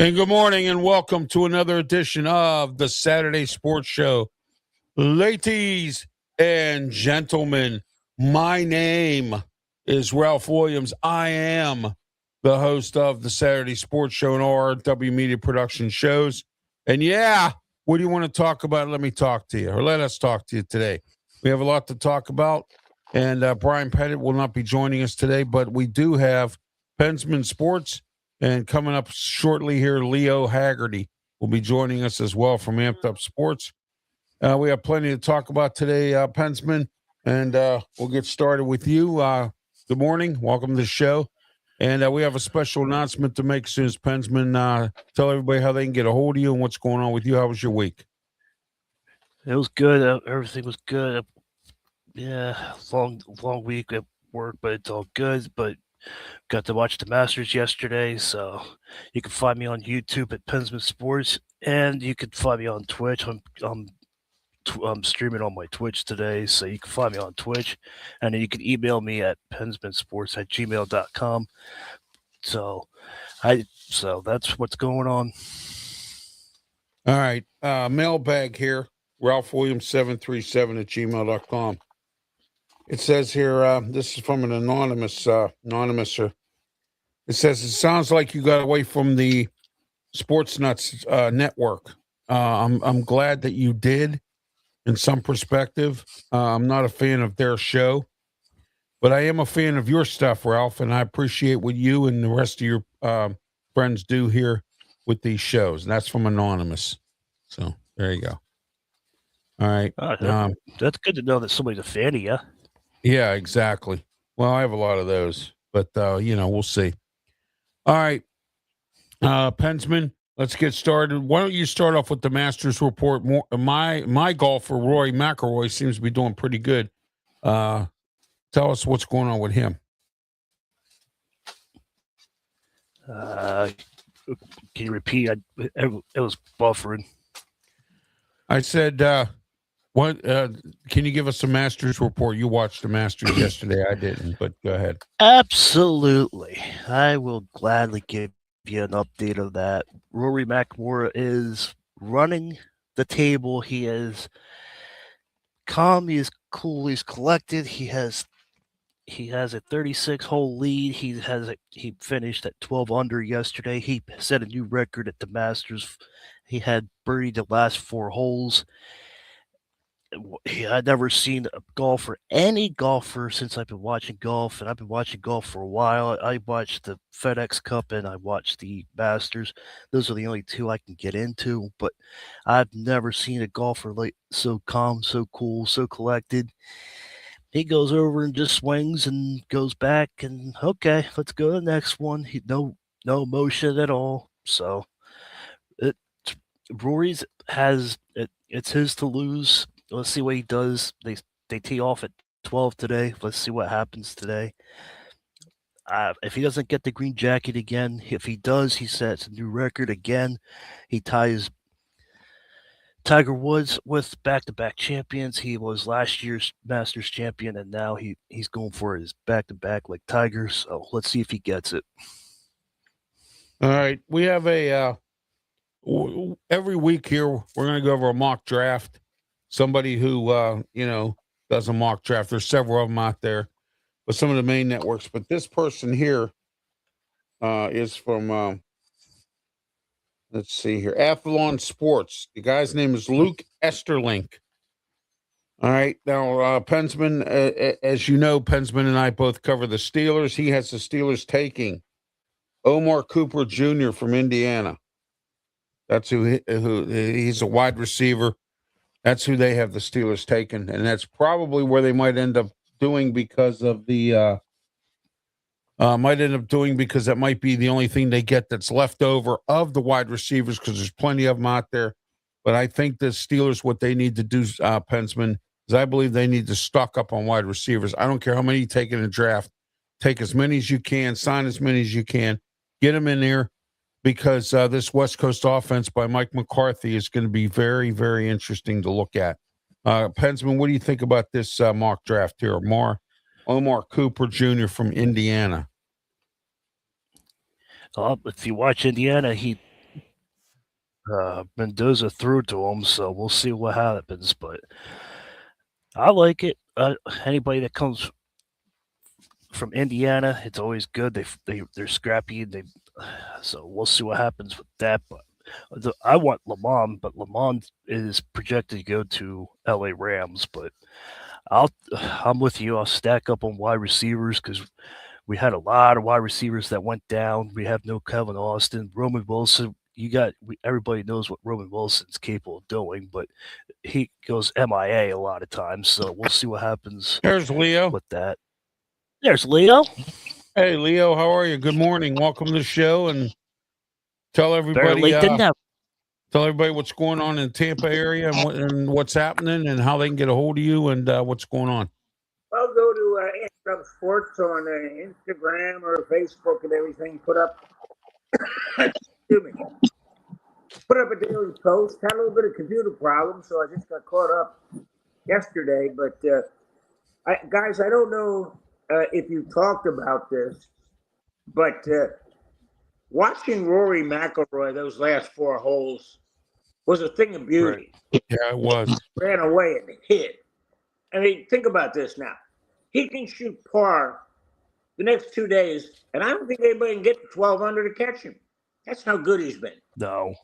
And good morning and welcome to another edition of the Saturday Sports Show. Ladies and gentlemen, my name is Ralph Willams. I am the host of the Saturday Sports Show and RW Media Production shows. And yeah, what do you want to talk about? Let me talk to you, or let us talk to you today. We have a lot to talk about, and Brian Pettit will not be joining us today, but we do have Pensman Sports. And coming up shortly here, Leo Haggerty will be joining us as well from Amped Up Sports. We have plenty to talk about today, Pensman, and we'll get started with you. Good morning. Welcome to the show. And we have a special announcement to make as soon as Pensman. Tell everybody how they can get a hold of you and what's going on with you. How was your week? It was good. Everything was good. Yeah, long week at work, but it's all good. But got to watch the Masters yesterday, so you can find me on YouTube at Pensman Sports, and you can find me on Twitch. I'm streaming on my Twitch today, so you can find me on Twitch, and then you can email me at pensmansports@gmail.com. So that's what's going on. All right, mailbag here, Ralph Willams 737 at gmail.com. It says here, this is from an anonymouser. It says, it sounds like you got away from the Sports Nuts network. I'm glad that you did in some perspective. I'm not a fan of their show, but I am a fan of your stuff, Ralph, and I appreciate what you and the rest of your friends do here with these shows. And that's from Anonymous. So there you go. All right. That's good to know that somebody's a fan of you. Yeah, exactly. Well, I have a lot of those, but we'll see. All right, Pensman, let's get started. Why don't you start off with the Masters report? My golfer Rory McIlroy seems to be doing pretty good. Tell us what's going on with him. Can you repeat? It was buffering. I said, what? Can you give us a Masters report? You watched the Masters yesterday. I didn't, but go ahead. Absolutely. I will gladly give you an update of that. Rory McIlroy is running the table. He is calm. He is cool. He's collected. He has a 36-hole lead. He finished at 12 under yesterday. He set a new record at the Masters. He had birdied the last 4 holes. I'd never seen any golfer since I've been watching golf, and I've been watching golf for a while. I watched the FedEx Cup and I watched the Masters. Those are the only 2 I can get into, but I've never seen a golfer like so calm, so cool, so collected. He goes over and just swings and goes back, and okay, let's go to the next one. No emotion at all. So Rory's it's his to lose. Let's see what he does. They tee off at 12 today. Let's see what happens today. If he doesn't get the green jacket again, if he does, he sets a new record again. He ties Tiger Woods with back-to-back champions. He was last year's Masters champion, and now he's going for his back-to-back like Tiger. So let's see if he gets it. All right. We have every week here, we're going to go over a mock draft. Somebody who, does a mock draft. There's several of them out there, but some of the main networks. But this person here is from, let's see here, Athlon Sports. The guy's name is Luke Esterlink. All right. Now, Pensman, as you know, Pensman and I both cover the Steelers. He has the Steelers taking Omar Cooper Jr. from Indiana. That's who he's a wide receiver. That's who they have the Steelers taken, and that's probably where they might end up doing because of the that might be the only thing they get that's left over of the wide receivers, because there's plenty of them out there. But I think the Steelers, what they need to do, Pensman, is I believe they need to stock up on wide receivers. I don't care how many you take in the draft. Take as many as you can, sign as many as you can, get them in there, because this West Coast offense by Mike McCarthy is going to be very, very interesting to look at. Pensman, what do you think about this mock draft here? Omar Cooper Jr. from Indiana. If you watch Indiana, he Mendoza threw to him, so we'll see what happens. But I like it. Anybody that comes from Indiana, it's always good. They're scrappy. So we'll see what happens with that. But I want Lamont, but Lamont is projected to go to LA Rams. But I'm with you. I'll stack up on wide receivers because we had a lot of wide receivers that went down. We have no Kevin Austin, Roman Wilson. Everybody knows what Roman Wilson's capable of doing, but he goes MIA a lot of times. So we'll see what happens There's Leo. with that. There's Leo. Hey, Leo, how are you? Good morning. Welcome to the show, and tell Better everybody late than never. tell everybody what's going on in the Tampa area and what's happening and how they can get a hold of you and what's going on. Well, go to Sports on Instagram or Facebook and everything. Put up, excuse me, put up a daily post. Had a little bit of computer problems, so I just got caught up yesterday. But guys, I don't know if you talked about this, but watching Rory McIlroy those last 4 holes was a thing of beauty. Right. Yeah, it was. Ran away and hit. I mean, think about this now. He can shoot par the next 2 days, and I don't think anybody can get to 12 under to catch him. That's how good he's been. No.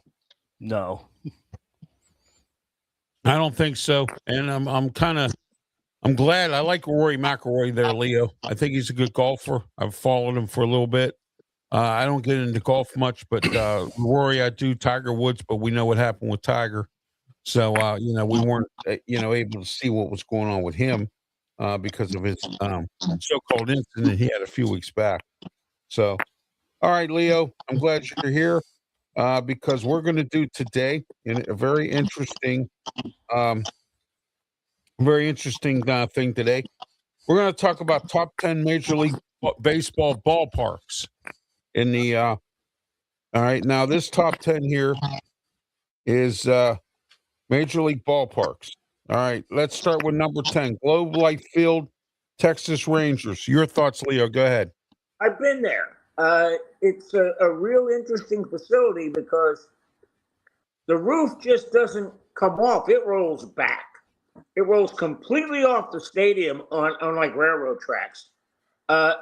I don't think so. And I'm glad. I like Rory McIlroy there, Leo. I think he's a good golfer. I've followed him for a little bit. I don't get into golf much, but Rory, I do. Tiger Woods, but we know what happened with Tiger. So, we weren't, able to see what was going on with him because of his so-called incident he had a few weeks back. So, all right, Leo, I'm glad you're here because we're going to do today a very interesting thing today. We're going to talk about top 10 Major League Baseball ballparks in the all right, now this top 10 here is Major League ballparks. All right, let's start with number 10, Globe Life Field, Texas Rangers. Your thoughts, Leo? Go ahead. I've been there. It's a real interesting facility because the roof just doesn't come off. It rolls back. It rolls completely off the stadium on like railroad tracks. A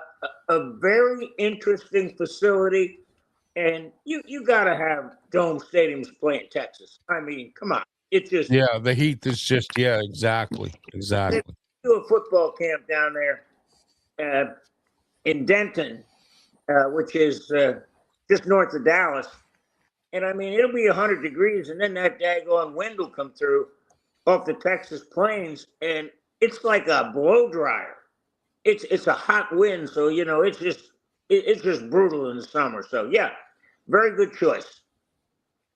very interesting facility, and you got to have dome stadiums play in Texas. I mean, come on. It's just the heat is just exactly. Do a football camp down there in Denton, which is just north of Dallas, and I mean it'll be 100 degrees, and then that daggone wind will come through off the Texas plains, and it's like a blow dryer. It's a hot wind, so it's just brutal in the summer. So yeah, very good choice.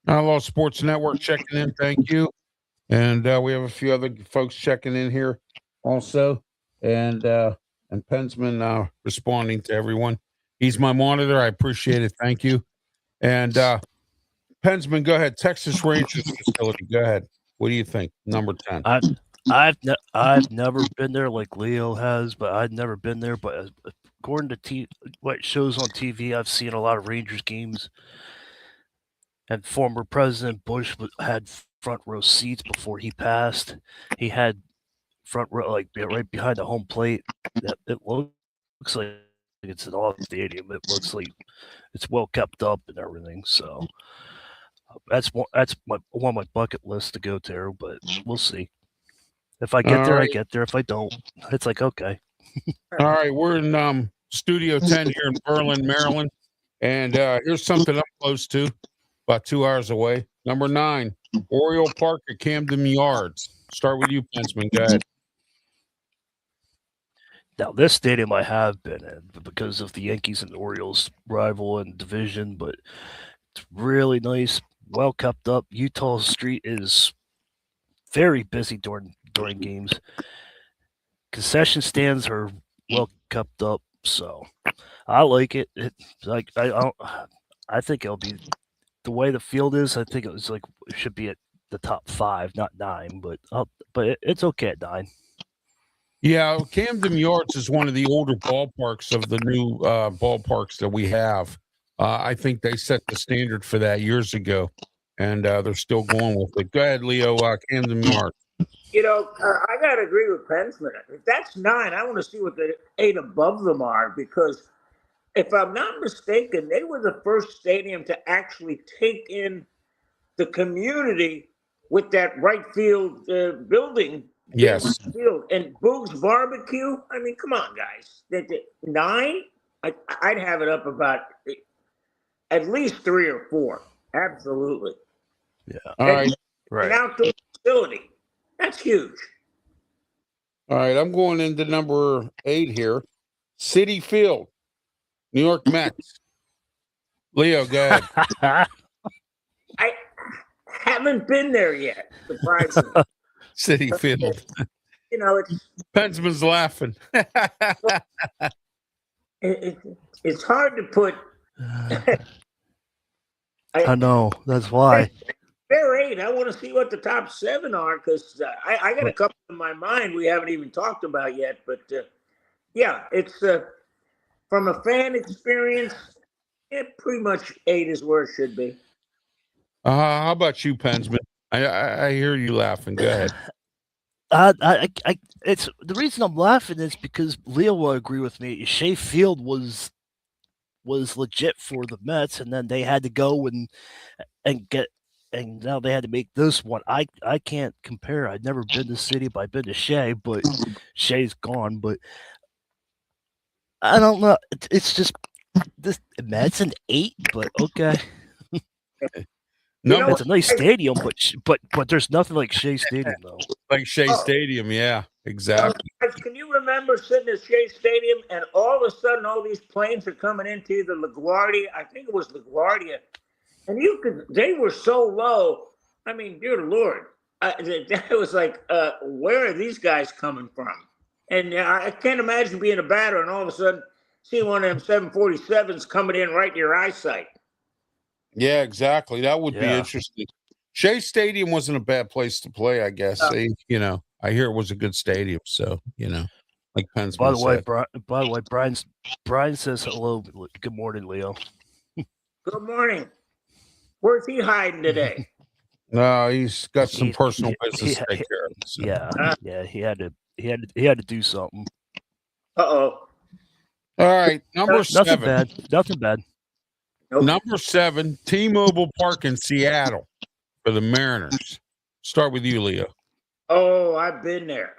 Hello, Sports Network checking in. Thank you. And we have a few other folks checking in here also. And Pensman responding to everyone. He's my monitor. I appreciate it. Thank you. And Pensman, go ahead. Texas Rangers facility. Go ahead. What do you think? Number 10. I've never been there like Leo has, but I've never been there. But according to what shows on TV, I've seen a lot of Rangers games. And former President Bush had front row seats before he passed. He had front row, like right behind the home plate. It looks like it's an off stadium. It looks like it's well kept up and everything. So that's one of my bucket lists to go to. But we'll see. If I get there, I get there. If I don't, it's like okay. All right, we're in Studio 10 here in Berlin, Maryland, and here's something I'm close to. About 2 hours away. Number 9, Oriole Park at Camden Yards. Start with you, Pensman. Go ahead. Now, this stadium I have been in because of the Yankees and Orioles rival and division, but it's really nice, well kept up. Utah Street is very busy during games. Concession stands are well kept up, so I like it. I think it'll be. The way the field is, I think it should be at the top 5, not 9, but it's okay at 9. Yeah, Camden Yards is one of the older ballparks of the new ballparks that we have. I think they set the standard for that years ago. and they're still going with it. Go ahead, Leo. Camden Yards. I got to agree with Pensman. If that's 9, I want to see what the 8 above them are, because if I'm not mistaken, they were the first stadium to actually take in the community with that right field building. Yes. Field. And Boog's Barbecue. I mean, come on, guys. 9? I'd have it up about at least 3 or 4. Absolutely. Yeah. All right. An outdoor facility. That's huge. All right. I'm going into number 8 here. Citi Field, New York Mets. Leo, go ahead. I haven't been there yet, surprisingly. Citi Field. It's Pensman's laughing. it's hard to put. I know. That's why. They're 8. I want to see what the top 7 are, because I got a couple in my mind we haven't even talked about yet. But yeah, it's from a fan experience, pretty much 8 is where it should be. How about you, Pensman? I hear you laughing. Go ahead. It's the reason I'm laughing is because Leo will agree with me. Shea Field was legit for the Mets, and then they had to go and now they had to make this one. I can't compare. I've never been to City, but I've been to Shea, but Shea's gone. But I don't know. It's just this Mets an 8, but okay. It's a nice stadium, but there's nothing like Shea Stadium though. Like Shea Stadium, yeah, exactly. Can you remember sitting at Shea Stadium and all of a sudden all these planes are coming into either LaGuardia, I think it was LaGuardia, and they were so low. I mean, dear Lord, that was like, where are these guys coming from? And I can't imagine being a batter and all of a sudden seeing one of them 747s coming in right in your eyesight. Yeah, exactly. That would be interesting. Shea Stadium wasn't a bad place to play, I guess. I hear it was a good stadium. So, like Pensman By the way, said. Brian says hello. Good morning, Leo. Good morning. Where's he hiding today? No, he's got some personal business to take care of. So. Yeah. He had to do something. Uh-oh. All right, number 7. Nothing bad. Nope. Number 7, T-Mobile Park in Seattle for the Mariners. Start with you, Leo. Oh, I've been there.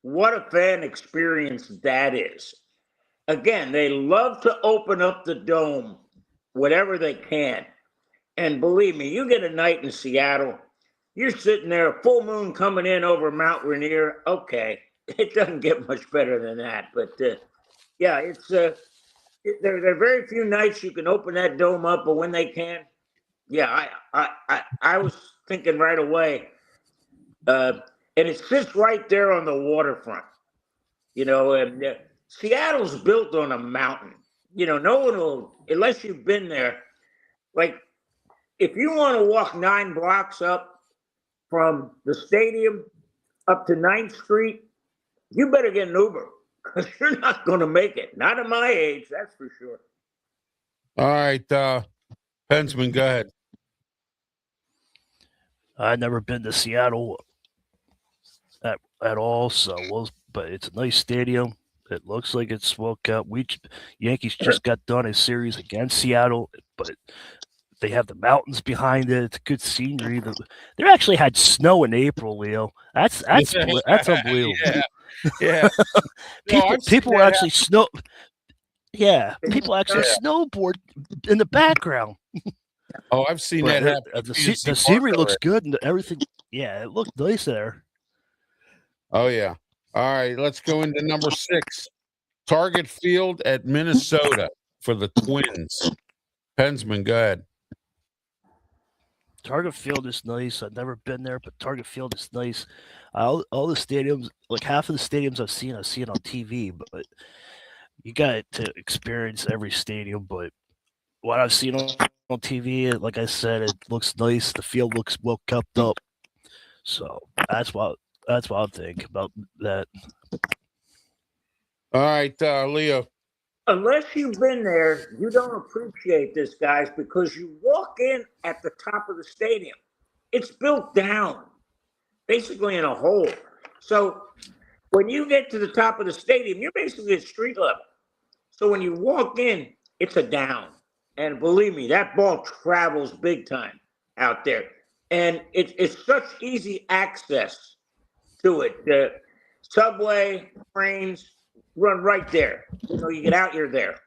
What a fan experience that is. Again, they love to open up the dome whatever they can. And believe me, you get a night in Seattle, you're sitting there, full moon coming in over Mount Rainier. Okay, it doesn't get much better than that. But yeah, it's there are very few nights you can open that dome up, but when they can, yeah, I was thinking right away, and it sits right there on the waterfront, and Seattle's built on a mountain. No one will, unless you've been there. Like, if you want to walk 9 blocks up from the stadium up to 9th Street, you better get an Uber, because you're not going to make it. Not at my age, that's for sure. All right, Pensman, go ahead. I've never been to Seattle at all, but it's a nice stadium. It looks like it's well kept. Yankees just got done a series against Seattle, but they have the mountains behind it. It's good scenery. They actually had snow in April, Leo. That's unbelievable. Yeah. People were actually Yeah, people actually snowboard in the background. Oh, I've seen that happen. The scenery looks good and everything. Yeah, it looked nice there. Oh, yeah. All right, let's go into number 6. Target Field at Minnesota for the Twins. Pensman, go ahead. Target Field is nice. I've never been there, but Target Field is nice. All the stadiums, like half of the stadiums I've seen on TV, but you got to experience every stadium. But what I've seen on TV, like I said, it looks nice. The field looks well kept up. So that's what I think about that. All right, Leo. Unless you've been there, you don't appreciate this, guys, because you walk in at the top of the stadium. It's built down, basically in a hole. So when you get to the top of the stadium, you're basically at street level. So when you walk in, it's a down. And believe me, that ball travels big time out there. And it's such easy access to it. The subway, trains run right there. You get out, you're there.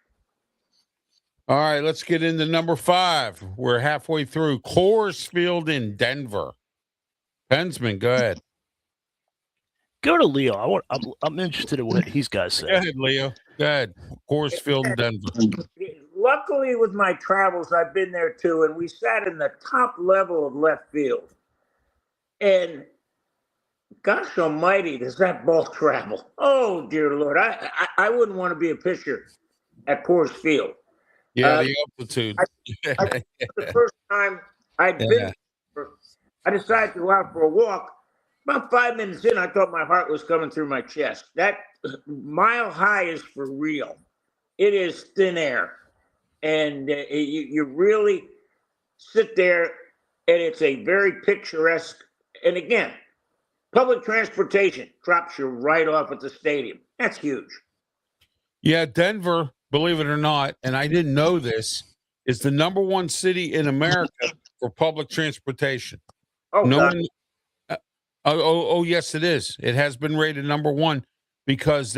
All right, let's get into number 5. We're halfway through. Coors Field in Denver. Pensman, go ahead. Go to Leo. I'm interested in what he's got to say. Go ahead, Leo. Go ahead. Coors Field in Denver. Luckily, with my travels, I've been there too, and we sat in the top level of left field. And gosh almighty, does that ball travel? Oh, dear Lord. I wouldn't want to be a pitcher at Coors Field. Yeah, the altitude. The first time I'd been there, I decided to go out for a walk. About 5 minutes in, I thought my heart was coming through my chest. That mile high is for real. It is thin air. And you really sit there, and it's a very picturesque. And again, public transportation drops you right off at the stadium. That's huge. Yeah, Denver, believe it or not, and I didn't know this, is the number 1 city in America for public transportation. Oh, no God. one. Oh, yes, it is. It has been rated number 1 because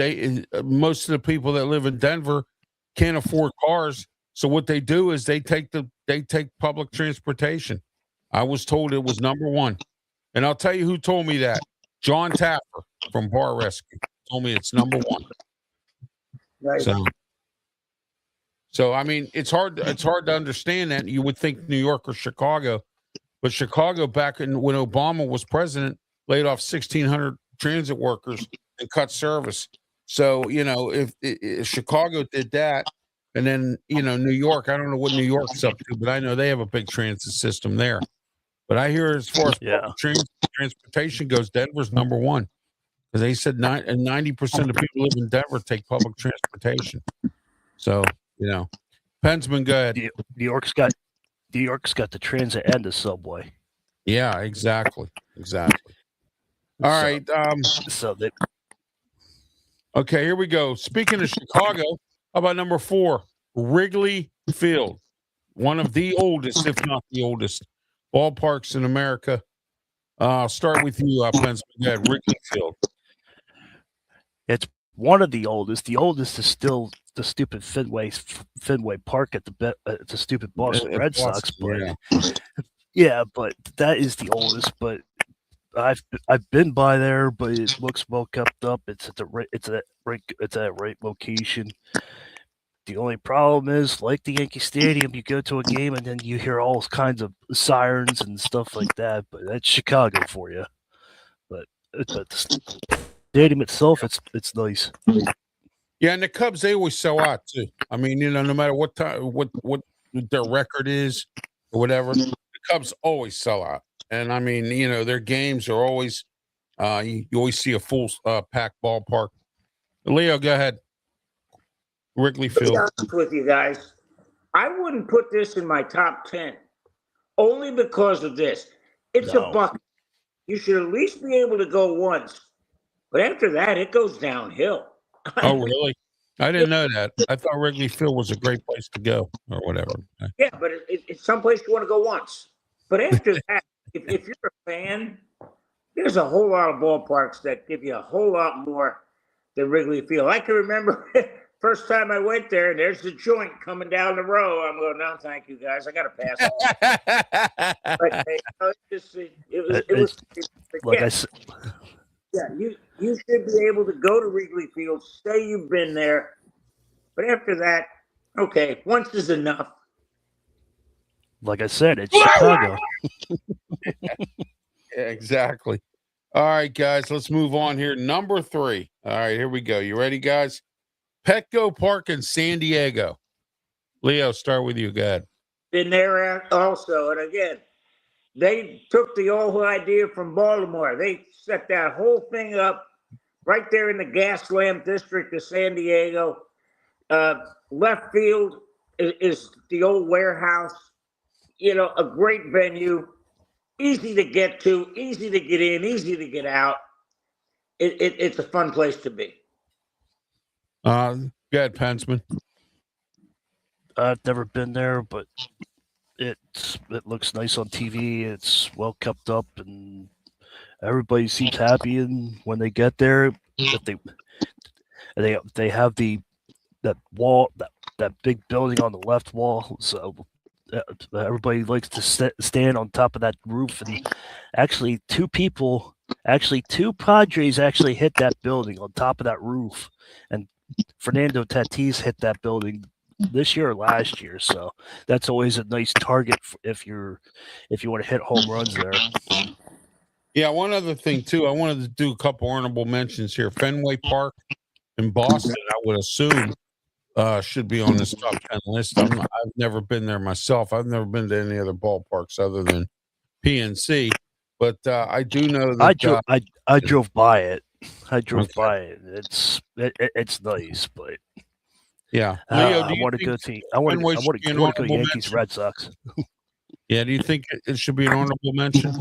most of the people that live in Denver can't afford cars. So what they do is they take public transportation. I was told it was number 1, and I'll tell you who told me that. John Tapper from Bar Rescue told me it's number 1. Nice. So I mean, it's hard to understand that. You would think New York or Chicago, but Chicago back when Obama was president laid off 1,600 transit workers and cut service. So if Chicago did that. And then, New York, I don't know what New York's up to, but I know they have a big transit system there. But I hear as far as transportation goes, Denver's number 1. Because they said 90% of people live in Denver take public transportation. So, Pensman, go ahead. New York's got the transit and the subway. Yeah, exactly. All right. Okay, here we go. Speaking of Chicago, how about number 4, Wrigley Field, one of the oldest, if not the oldest, ballparks in America. I'll start with you, Pensman. Wrigley Field. It's one of the oldest. The oldest is still the stupid Fenway Park at the stupid Boston Red Sox. But but that is the oldest. But I've been by there, but it looks well kept up. It's at the right location. The only problem is, like the Yankee Stadium, you go to a game and then you hear all kinds of sirens and stuff like that. But that's Chicago for you. But the stadium itself, it's nice. Yeah, and the Cubs, they always sell out too. I mean, no matter what time, what their record is or whatever, the Cubs always sell out. And I mean, their games are always you always see a full packed ballpark. Leo, go ahead. Wrigley Field. To be honest with you guys, I wouldn't put this in my top 10 only because of this. It's a bucket. You should at least be able to go once, but after that, it goes downhill. Oh, really? I didn't know that. I thought Wrigley Field was a great place to go or whatever. Yeah, but it's someplace you want to go once. But after that, if you're a fan, there's a whole lot of ballparks that give you a whole lot more than Wrigley Field. I can remember first time I went there, and there's the joint coming down the row. I'm going, no, thank you, guys. I got to pass. But it was like I said. Yeah, you should be able to go to Wrigley Field, say you've been there, but after that, okay, once is enough. Like I said, it's Chicago. Yeah, exactly. All right, guys, let's move on here. Number 3. All right, here we go. You ready, guys? Petco Park in San Diego. Leo, start with you. Go ahead. Been there also, and again, they took the old idea from Baltimore. They set that whole thing up right there in the Gaslamp district of San Diego. Left field is the old warehouse. A great venue, easy to get to, easy to get in, easy to get out. It's a fun place to be. Go ahead, Pensman. I've never been there, but it looks nice on TV. It's well kept up, and everybody seems happy. And when they get there, if they have that wall, that big building on the left wall, so everybody likes to stand on top of that roof. And actually, two Padres actually hit that building on top of that roof, and Fernando Tatis hit that building this year or last year. So that's always a nice target if you want to hit home runs there. Yeah, one other thing too. I wanted to do a couple honorable mentions here. Fenway Park in Boston, I would assume, should be on this top 10 list. I've never been there myself. I've never been to any other ballparks other than PNC, but I do know that I drove by it. I drove by it. It's nice, but yeah. Leo, I want to go to Yankees Red Sox. Yeah, do you think it should be an honorable mention?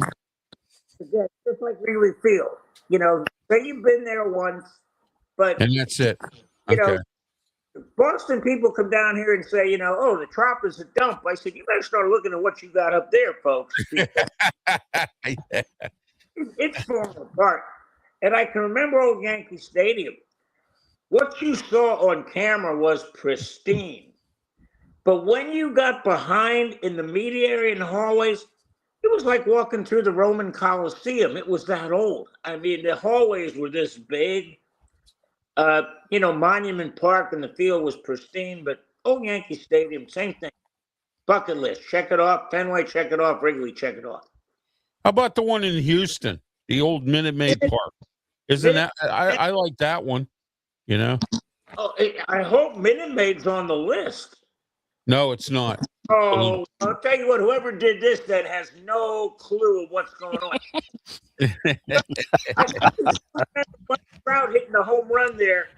Again, just like Wrigley Field, say you've been there once, and that's it. Okay. Boston people come down here and say, oh, the Trop is a dump. I said, you better start looking at what you got up there, folks. It's falling apart. And I can remember old Yankee Stadium. What you saw on camera was pristine. But when you got behind in the media area and the hallways, it was like walking through the Roman Colosseum. It was that old. I mean, the hallways were this big. Monument Park and the field was pristine, but old Yankee Stadium, same thing. Bucket list, check it off. Fenway, check it off. Wrigley, check it off. How about the one in Houston, the old Minute Maid Park? Isn't that? I like that one. Oh, I hope Minute Maid's on the list. No, it's not. Oh, I'll tell you what. Whoever did this that has no clue of what's going on. Crowd hitting the home run there,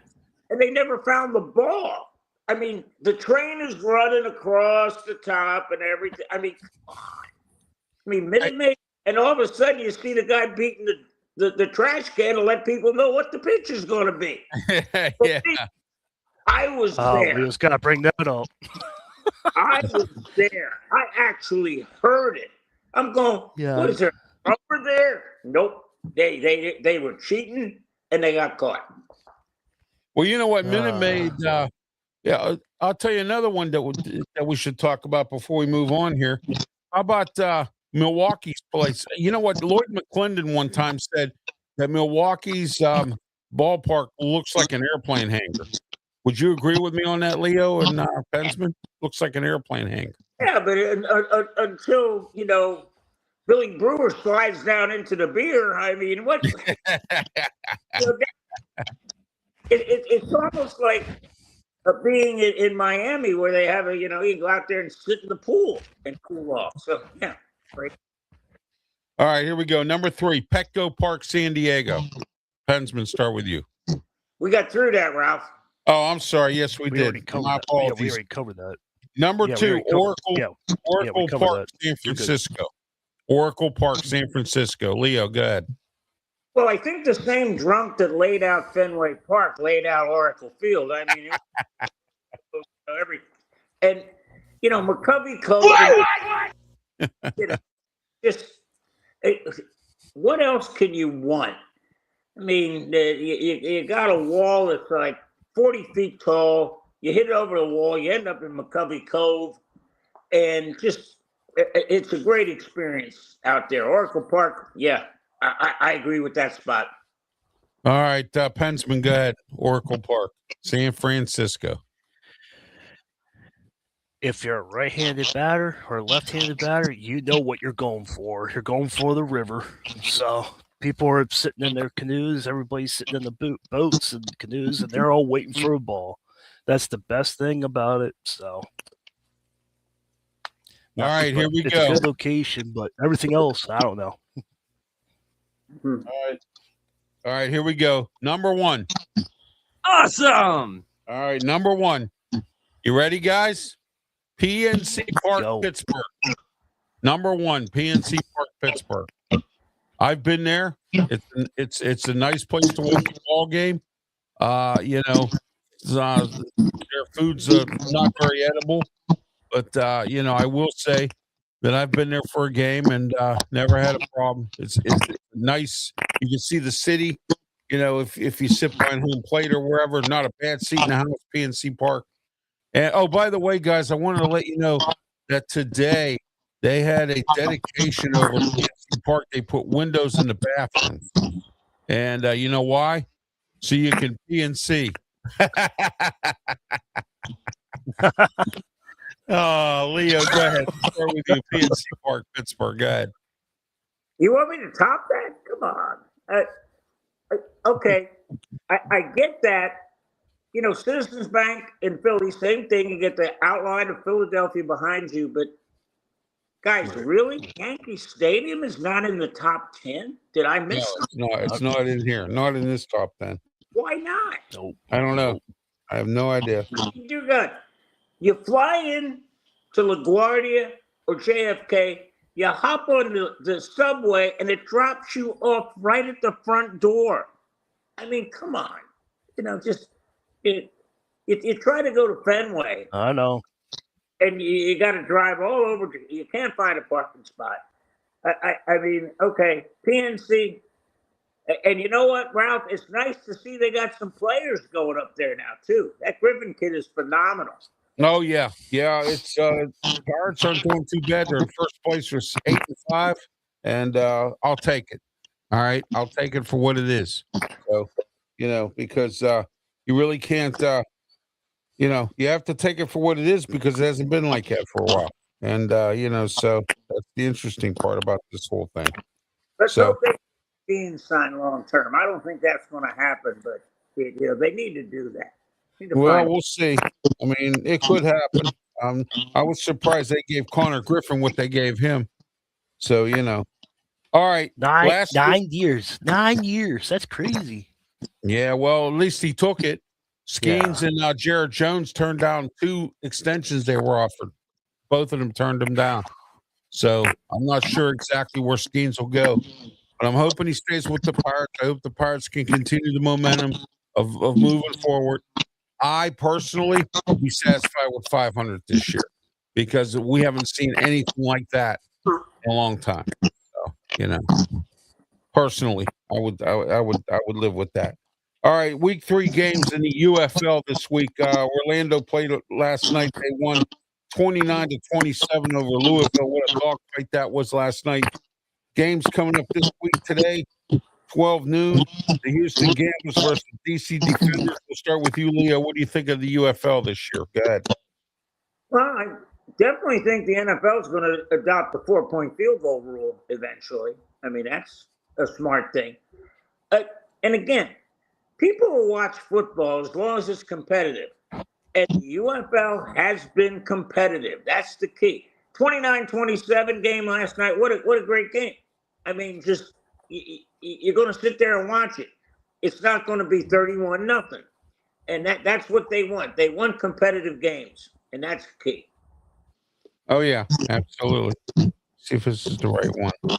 and they never found the ball. I mean, the train is running across the top and everything. I mean, come on. Minute Maid, and all of a sudden you see the guy beating the trash can to let people know what the pitch is going to be. Yeah. I was there. We just got to bring that up. I was there. I actually heard it. I'm going, what is there? Over there? Nope. They were cheating and they got caught. Well, you know what? Minute Maid, I'll tell you another one that we should talk about before we move on here. How about Milwaukee's place? You know what? Lloyd McClendon one time said that Milwaukee's ballpark looks like an airplane hangar. Would you agree with me on that, Leo and Pensman? Looks like an airplane hangar. Yeah, but until, Billy Brewer slides down into the beer, I mean, what? It's almost like being in Miami where they have you go out there and sit in the pool and cool off. So, yeah, great. All right, here we go. Number 3, Petco Park, San Diego. Pensman, start with you. We got through that, Ralph. Oh, I'm sorry. Yes, we did. We already covered that. Number 2, Oracle Park, San Francisco. Oracle Park, San Francisco. Leo, go ahead. Well, I think the same drunk that laid out Fenway Park laid out Oracle Field. I mean, McCovey Cove. What else can you want? I mean, you got a wall that's like 40 feet tall. You hit it over the wall. You end up in McCovey Cove, and it's a great experience out there. Oracle Park, yeah. I agree with that spot. All right, Pensman, go ahead. Oracle Park, San Francisco. If you're a right-handed batter or a left-handed batter, you know what you're going for. You're going for the river. So people are sitting in their canoes. Everybody's sitting in the boats and canoes, and they're all waiting for a ball. That's the best thing about it. So, all right, here we go. It's a good location, but everything else, I don't know. All right, here we go. Number 1. Awesome. All right, number 1. You ready, guys? PNC Park, Go. Pittsburgh. Number 1, PNC Park, Pittsburgh. I've been there. It's a nice place to watch a ball game. You know, their food's not very edible, but you know, I will say that I've been there for a game and never had a problem. It's nice. You can see the city. You know, if you sit behind home plate or wherever, not a bad seat in the house. PNC Park. And oh, by the way, guys, I wanted to let you know that today they had a dedication over PNC Park. They put windows in the bathrooms, and you know why? So you can PNC. Oh, Leo, go ahead. I'll start with you. PNC Park, Pittsburgh. Go ahead. You want me to top that? Come on. Okay, I get that. You know, Citizens Bank in Philly, same thing. You get the outline of Philadelphia behind you, but guys, really, Yankee Stadium is not in the top 10? Did I miss something? No, it's not in here. Not in this top 10. Why not? Nope. I don't know. I have no idea. Dear God, you fly in to LaGuardia or JFK, you hop on the subway, and it drops you off right at the front door. I mean, come on. You know, just you try to go to Fenway, I know. and you got to drive all over. You can't find a parking spot. I mean, okay, PNC. And you know what, Ralph? It's nice to see they got some players going up there now, too. That Griffin kid is phenomenal. Oh, yeah. Yeah, it's Pirates aren't doing too bad. They're in first place for 8-5, and I'll take it. All right? I'll take it for what it is. So, you know, because you really can't, you know, you have to take it for what it is because it hasn't been like that for a while. And, you know, so that's the interesting part about this whole thing. Let's hope they being signed long term. I don't think that's going to happen, but you know, they need to do that. Well, we'll see. I mean, it could happen. I was surprised they gave Connor Griffin what they gave him. So, you know. All right. 9 years. 9 years. That's crazy. Yeah, well, at least he took it. Skeens and Jared Jones turned down 2 extensions they were offered. Both of them turned them down. So I'm not sure exactly where Skeens will go. But I'm hoping he stays with the Pirates. I hope the Pirates can continue the momentum of moving forward. I personally will be satisfied with 500 this year because we haven't seen anything like that in a long time. So, you know, personally, I would live with that. All right, week 3 games in the UFL this week. Orlando played last night. They won 29-27 over Louisville. What a dogfight that was last night. Games coming up this week today, 12 noon. The Houston Gamblers versus DC Defenders. We'll start with you, Leo. What do you think of the UFL this year? Go ahead. Well, I definitely think the NFL is going to adopt the 4-point field goal rule eventually. I mean, that's a smart thing. And again, people will watch football as long as it's competitive. And the UFL has been competitive. That's the key. 29-27 game last night. What a great game. I mean, just you're going to sit there and watch it. It's not going to be 31-0. And that's what they want. They want competitive games, and that's the key. Oh, yeah, absolutely. See if this is the right one.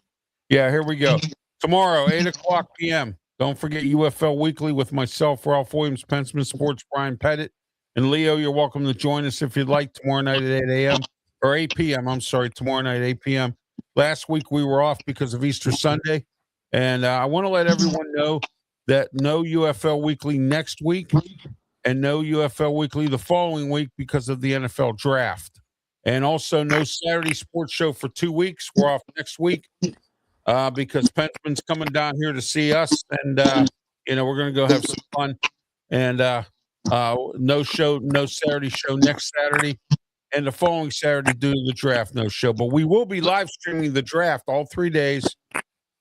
Yeah, here we go. Tomorrow, 8:00 p.m. Don't forget UFL Weekly with myself, Ralph Willams, Pensman Sports, Brian Pettit. And Leo, you're welcome to join us if you'd like tomorrow night at 8 a.m. or 8 p.m. I'm sorry, tomorrow night, 8 p.m. Last week we were off because of Easter Sunday. And I want to let everyone know that no UFL Weekly next week and no UFL Weekly the following week because of the NFL draft. And also no Saturday sports show for 2 weeks. We're off next week because Pensman's coming down here to see us. And, you know, we're going to go have some fun. And no Saturday show next Saturday. And the following Saturday due to the draft, no show. But we will be live streaming the draft all 3 days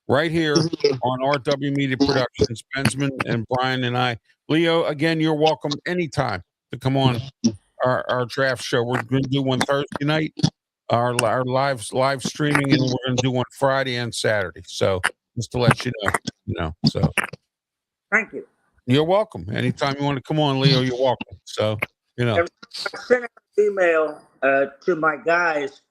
right here on RW Media Productions. Pensman and Brian and I. Leo, again, you're welcome anytime to come on our draft show. We're going to do one Thursday night, our live streaming, and we're going to do one Friday and Saturday. So just to let you know, so. Thank you. You're welcome. Anytime you want to come on, Leo, you're welcome. So You know. I sent out an email to my guys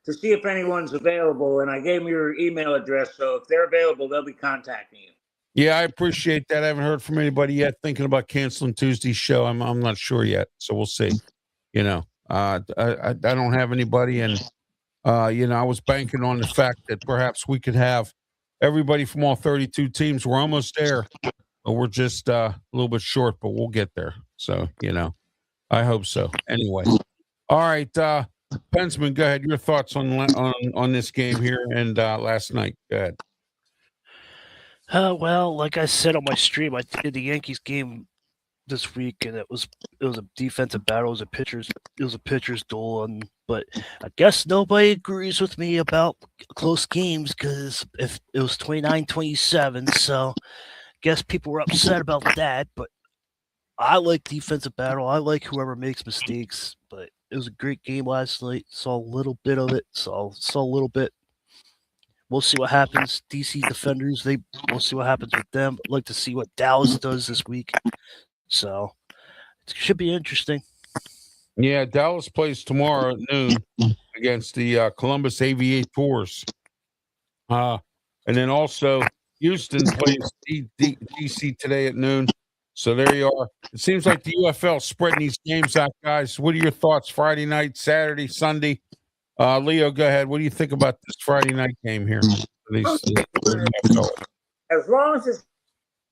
to see if anyone's available, and I gave them your email address. So if they're available, they'll be contacting you. Yeah, I appreciate that. I haven't heard from anybody yet. Thinking about canceling Tuesday's show. I'm not sure yet, so we'll see. You know, I don't have anybody, and I was banking on the fact that perhaps we could have everybody from all 32 teams. We're almost there, but we're just a little bit short, but we'll get there. So I hope so. Anyway, all right, Pensman, go ahead. Your thoughts on this game here and last night. Go ahead. Well, like I said on my stream, I did the Yankees game this week, and it was a defensive battle. It was a pitcher's duel, but I guess nobody agrees with me about close games because if it was 29-27, so I guess people were upset about that. But I like defensive battle. I like whoever makes mistakes. But it was a great game last night. Saw a little bit of it. Saw a little bit. We'll see what happens. DC defenders, we'll see what happens with them. I'd like to see what Dallas does this week. So it should be interesting. Yeah, Dallas plays tomorrow at noon against the Columbus Aviators. And then also Houston plays DC today at noon. So there you are. It seems like the UFL spreading these games out, guys. What are your thoughts? Friday night, Saturday, Sunday? Leo, go ahead. What do you think about this Friday night game here? As long as it's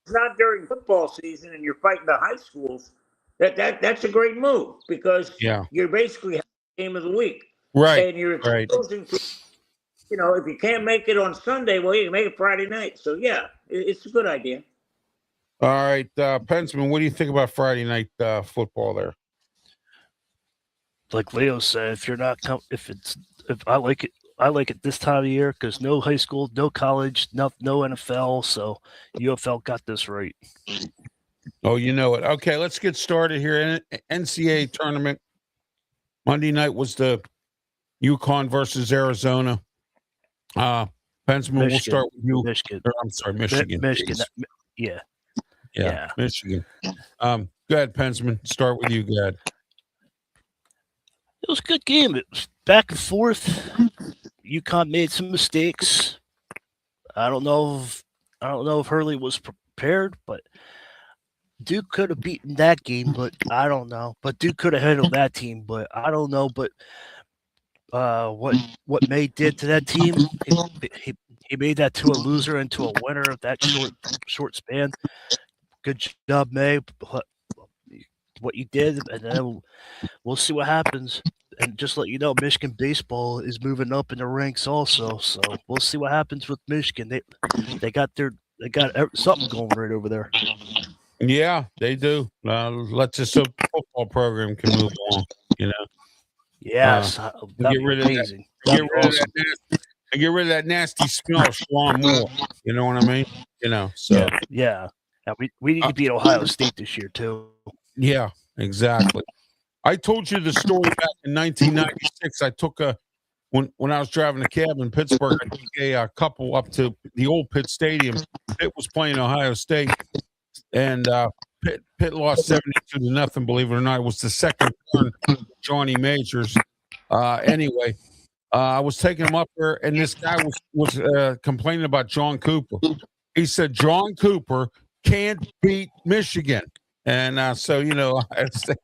not during football season and you're fighting the high schools, that's a great move because you're basically having the game of the week. Right. And you're exposing people. If you can't make it on Sunday, well, you can make it Friday night. So, yeah, it's a good idea. All right. Pensman, what do you think about Friday night football there? Like Leo said, if I like it this time of year because no high school, no college, no NFL, so UFL got this right. Oh, you know it. Okay, let's get started here. NCAA tournament. Monday night was the UConn versus Arizona. Pensman, we'll start with you. Michigan. I'm sorry, Michigan. Michigan. Yeah. Michigan. Go ahead, Pensman. Start with you. Go ahead. It was a good game. It was back and forth. UConn made some mistakes. I don't know if Hurley was prepared, but Duke could have beaten that game, but I don't know. But Duke could have handled that team, but I don't know. But what May did to that team, he made that to a loser and to a winner of that short span. Good job, May. What you did, and then we'll see what happens. And just let you know, Michigan baseball is moving up in the ranks also. So we'll see what happens with Michigan. They got something going right over there. Yeah, they do. Let's just hope the football program can move on. Yes, get rid amazing. Get rid of that nasty smell of Sean Moore. You know what I mean? So yeah. We need to beat Ohio State this year too. Yeah, exactly. I told you the story back in 1996. I took when I was driving a cab in Pittsburgh, I took a couple up to the old Pitt Stadium. Pitt was playing Ohio State, and Pitt lost 72-0. Believe it or not, it was the second turn. Johnny Majors. Anyway, I was taking him up there, and this guy was complaining about John Cooper. He said John Cooper can't beat Michigan. And so, I'd say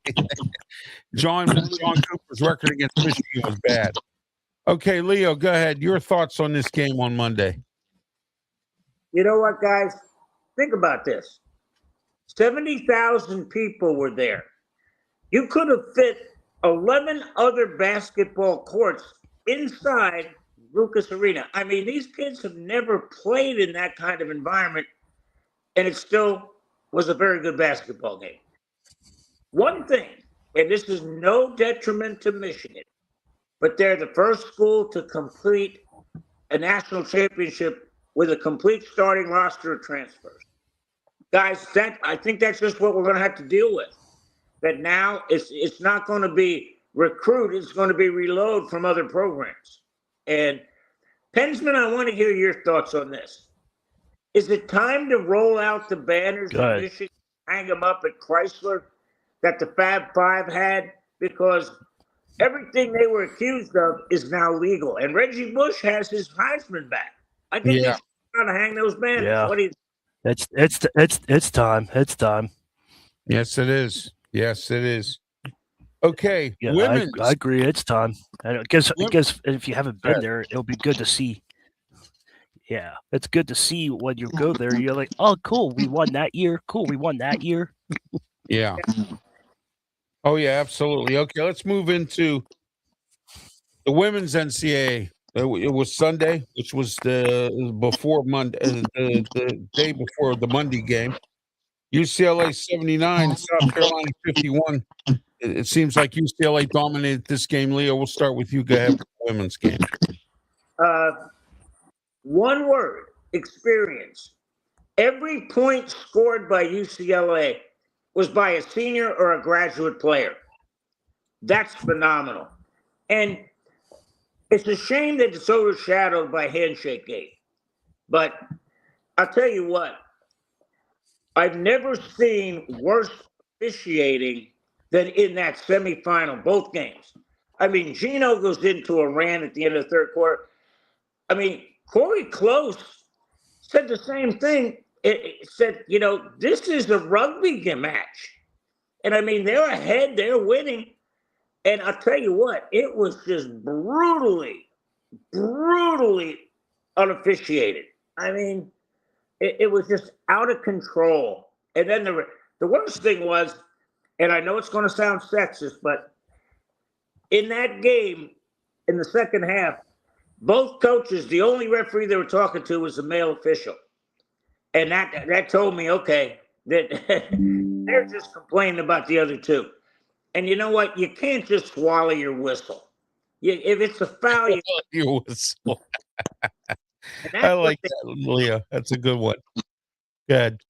John Cooper's record against Michigan was bad. Okay, Leo, go ahead. Your thoughts on this game on Monday? You know what, guys? Think about this. 70,000 people were there. You could have fit 11 other basketball courts inside Lucas Arena. I mean, these kids have never played in that kind of environment, and it still was a very good basketball game. One thing, and this is no detriment to Michigan, but they're the first school to complete a national championship with a complete starting roster of transfers. Guys, I think that's just what we're going to have to deal with. That now it's not going to be recruit, it's going to be reload from other programs. And Pensman, I want to hear your thoughts on this. Is it time to roll out the banners in Michigan, hang them up at Chrysler? that the Fab Five had, because everything they were accused of is now legal. And Reggie Bush has his Heisman back. I think Yeah. he's trying to hang those banners. Yeah. What do you It's time. It's time. Yes, it is. Yes, it is. Okay, Yeah, women's. I agree. It's time. And I guess if you haven't been there, it'll be good to see. Yeah, it's good to see when you go there. You're like, oh, cool, we won that year. Cool, we won that year. Yeah. Oh, yeah, absolutely. Okay, let's move into the women's NCAA. It was Sunday, which was the before Monday, the day before the Monday game. UCLA 79, South Carolina 51. It seems like UCLA dominated this game. Leo, we'll start with you. Go ahead with the women's game. One word: experience. Every point scored by UCLA was by a senior or a graduate player. That's phenomenal. And it's a shame that it's overshadowed by Handshake Gate. But I'll tell you what, I've never seen worse officiating than in that semifinal, both games. I mean, Gino goes into a rant at the end of the third quarter. I mean, Corey Close said the same thing. It said, this is a rugby match. And I mean, they're ahead, they're winning. And I'll tell you what, it was just brutally unofficiated. I mean, it was just out of control. And then the worst thing was, and I know it's going to sound sexist, but in that game, in the second half, both coaches, the only referee they were talking to was a male official. And that told me, okay, that they're just complaining about the other two. And you know what? You can't just swallow your whistle. If it's a foul, your whistle. I like that, Leo. That's a good one. Good.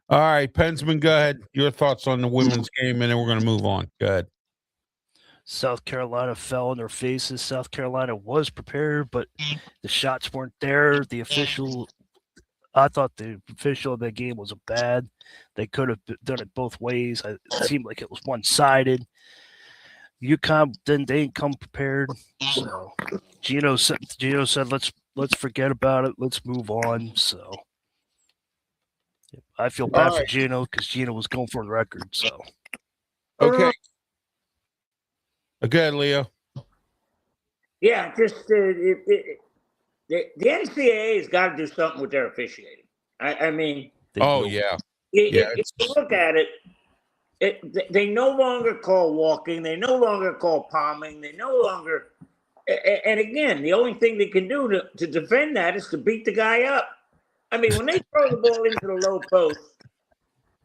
All right, Pensman, go ahead. Your thoughts on the women's game, and then we're going to move on. Go ahead. South Carolina fell on their faces. South Carolina was prepared, but the shots weren't there. I thought the official of that game was bad. They could have done it both ways. It seemed like it was one-sided. UConn they didn't come prepared. So Gino said, let's forget about it. Let's move on. So I feel bad for Gino because Gino was going for the record. So okay. Go ahead, Leo. Yeah, just the NCAA has got to do something with their officiating. I mean, yeah. If you look at it, they no longer call walking. They no longer call palming. They no longer. And again, the only thing they can do to defend that is to beat the guy up. I mean, when they throw the ball into the low post,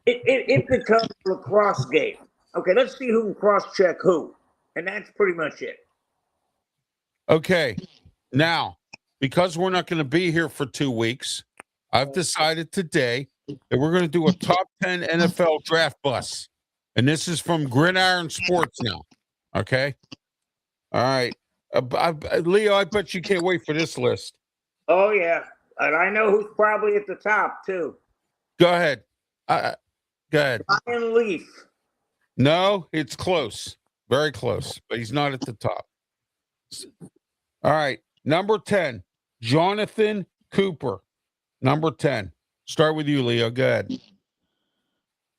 it becomes a lacrosse game. Okay, let's see who can cross-check who. And that's pretty much it. Okay. Now, because we're not going to be here for 2 weeks, I've decided today that we're going to do a top 10 NFL draft bus. And this is from Gridiron Sports now. Okay? All right. Leo, I bet you can't wait for this list. Oh, yeah. And I know who's probably at the top, too. Go ahead. Go ahead. Ryan Leaf. No, it's close. Very close, but he's not at the top. All right. Number 10, Jonathan Cooper. Number 10. Start with you, Leo. Go ahead.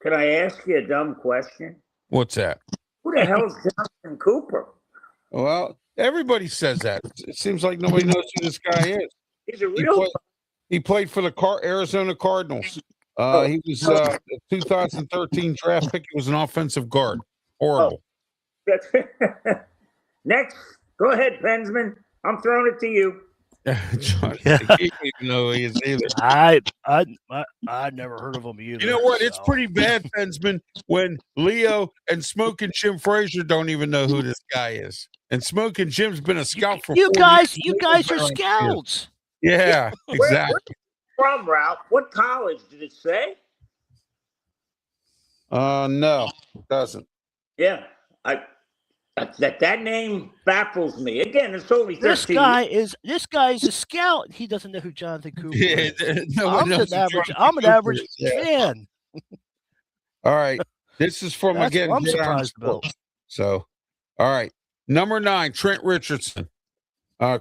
Can I ask you a dumb question? What's that? Who the hell's Jonathan Cooper? Well, everybody says that. It seems like nobody knows who this guy is. He's a real. He played for the Arizona Cardinals. He was a 2013 draft pick. He was an offensive guard. Horrible. Next, go ahead, Pensman. I'm throwing it to you. John, I don't even know who he is either. I never heard of him either. You know what? It's pretty bad, Pensman, when Leo and Smoking Jim Frazier don't even know who this guy is. And Smoking Jim's been a scout for you guys are scouts. Yeah, exactly. Where from, Ralph? What college did it say? No, it doesn't. Yeah, that name baffles me. Again, it's only 13. This guy is a scout. He doesn't know who Jonathan Cooper is. I'm an average fan. All right. This is from, That's again, what I'm Get Iron surprised about. Sports. So, all right. Number 9, Trent Richardson,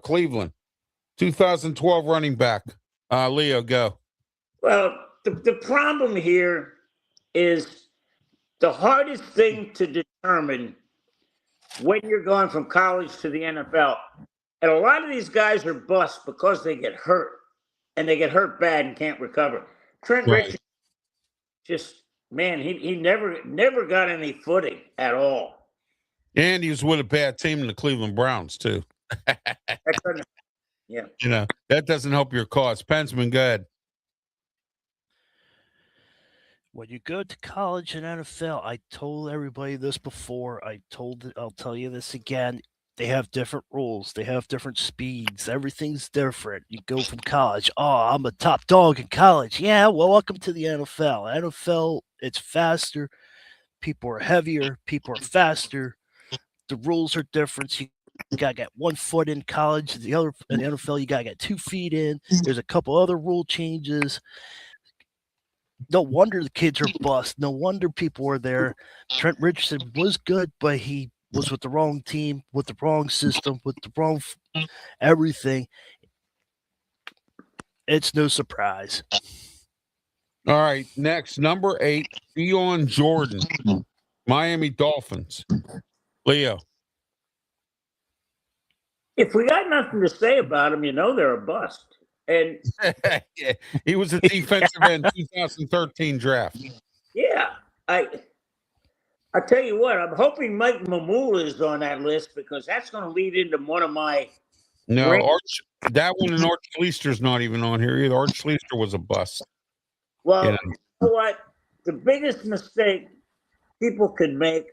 Cleveland, 2012 running back. Leo, go. Well, the problem here is the hardest thing to determine when you're going from college to the NFL. And a lot of these guys are busts because they get hurt, and they get hurt bad and can't recover. Trent Right. Richardson, just, man, he never got any footing at all. And he was with a bad team in the Cleveland Browns, too. Yeah. You know, that doesn't help your cause. Pensman, go ahead. When you go to college and NFL, I told everybody this before. I'll tell you this again. They have different rules. They have different speeds. Everything's different. You go from college. Oh, I'm a top dog in college. Yeah, well, welcome to the NFL. NFL, it's faster. People are heavier. People are faster. The rules are different. You gotta get 1 foot in college. In the NFL, you gotta get 2 feet in. There's a couple other rule changes. No wonder the kids are bust. No wonder people were there. Trent Richardson was good, but he was with the wrong team, with the wrong system, with the wrong everything. It's no surprise. All right. Next, number 8, Dion Jordan, Miami Dolphins. Leo. If we got nothing to say about him, they're a bust. And Yeah, he was a defensive end 2013 draft. yeah, I tell you what, I'm hoping Mike Mamula is on that list, because that's going to lead into one of my. No, that one and Art Schleister's not even on here either. Art Schleister was a bust. Well, Yeah. you know what? The biggest mistake people could make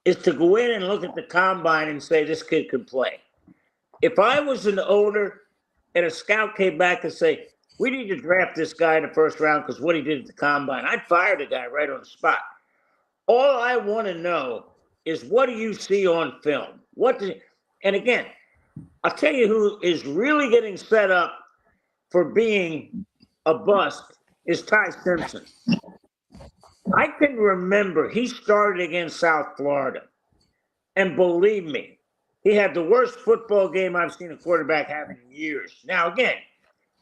is to go in and look at the combine and say this kid could play. If I was an owner and a scout came back and say, we need to draft this guy in the first round because what he did at the combine, I'd fire the guy right on the spot. All I want to know is, what do you see on film? And again, I'll tell you who is really getting set up for being a bust is Ty Simpson. I can remember he started against South Florida. And believe me, he had the worst football game I've seen a quarterback have in years. Now, again,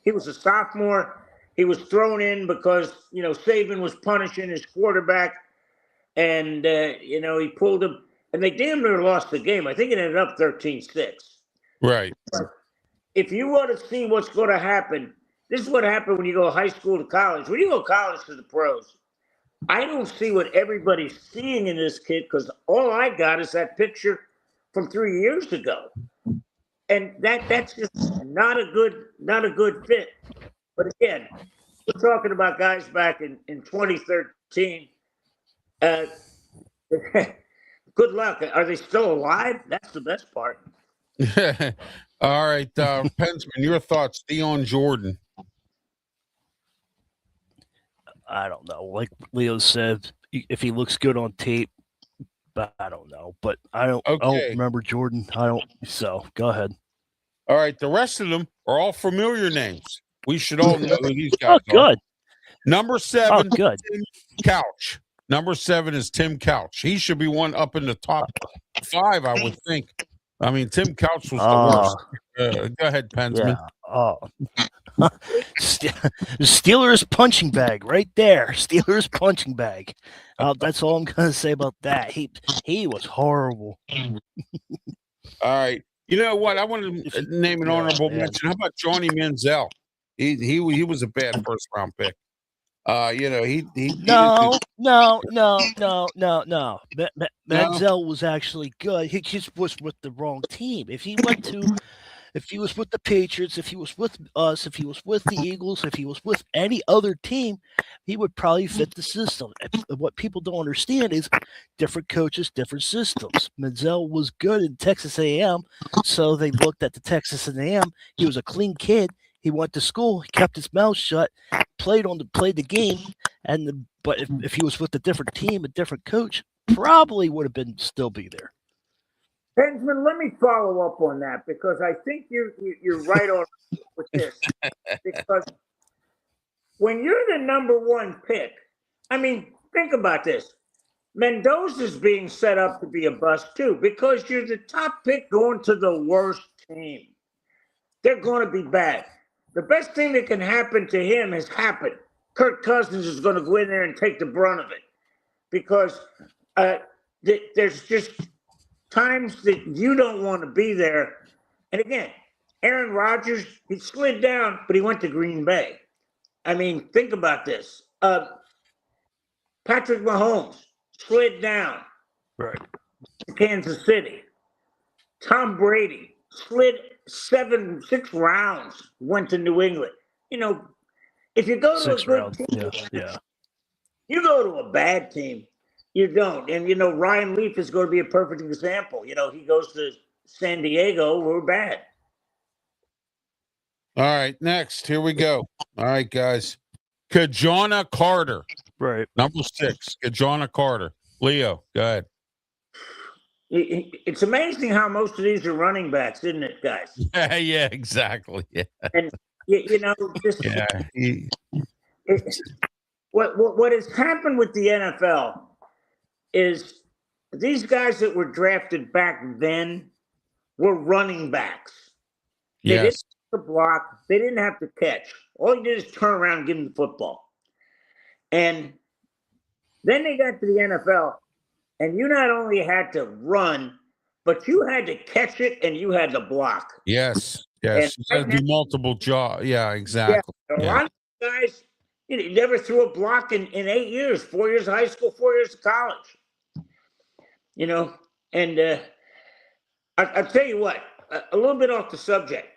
he was a sophomore. He was thrown in because, Saban was punishing his quarterback. And, he pulled him. And they damn near lost the game. I think it ended up 13-6. Right. But if you want to see what's going to happen, this is what happened when you go high school to college. When you go college to the pros, I don't see what everybody's seeing in this kid, because all I got is that picture from 3 years ago. And that's just not a good fit. But again, we're talking about guys back in 2013. Good luck. Are they still alive? That's the best part. All right, Pensman, your thoughts, Dion Jordan. I don't know. Like Leo said, if he looks good on tape, but I don't know. But I don't remember Jordan. So go ahead. All right, the rest of them are all familiar names. We should all know who these guys are. Good. Number 7, good. Tim Couch. Number 7 is Tim Couch. He should be one up in the top 5, I would think. I mean, Tim Couch was the worst. Go ahead, Pensman. Yeah. Steelers punching bag right there. Steelers punching bag. That's all I'm gonna say about that. He was horrible. All right. You know what? I want to name an honorable mention. How about Johnny Manziel? He was a bad first round pick. No. Manziel was actually good. He just was with the wrong team. If he was with the Patriots, if he was with us, if he was with the Eagles, if he was with any other team, he would probably fit the system. What people don't understand is different coaches, different systems. Manziel was good in Texas A&M, so they looked at the Texas A&M. He was a clean kid. He went to school. He kept his mouth shut, played the game, but if he was with a different team, a different coach, probably would have still be there. Pensman, let me follow up on that, because I think you're right on with this. Because when you're the number 1 pick, I mean, think about this. Mendoza's being set up to be a bust too, because you're the top pick going to the worst team. They're going to be bad. The best thing that can happen to him has happened. Kirk Cousins is going to go in there and take the brunt of it, because there's just times that you don't want to be there. And again, Aaron Rodgers, he slid down, but he went to Green Bay. I mean, think about this. Patrick Mahomes slid down Right. to Kansas City. Tom Brady slid 6 rounds, went to New England. You know, if you go to 6 a good rounds. team, Yeah. you go to a bad team, you don't. And, you know, Ryan Leaf is going to be a perfect example. You know, he goes to San Diego, we're bad. All right, next. Here we go. All right, guys. Kajana Carter, Right. number 6. Kajana Carter. Leo, go ahead. It's amazing how most of these are running backs, isn't it, guys? Yeah, exactly. Yeah. And, you know, just what has happened with the NFL is these guys that were drafted back then were running backs. They didn't Yes. have to block. They didn't have to catch. All you did is turn around and give them the football. And then they got to the NFL, and you not only had to run, but you had to catch it and you had to block. Yes. And Yes. You got to do multiple jobs. Yeah, exactly. A lot of guys, you never threw a block in 8 years, 4 years of high school, 4 years of college. You know, and I'll tell you what, a little bit off the subject.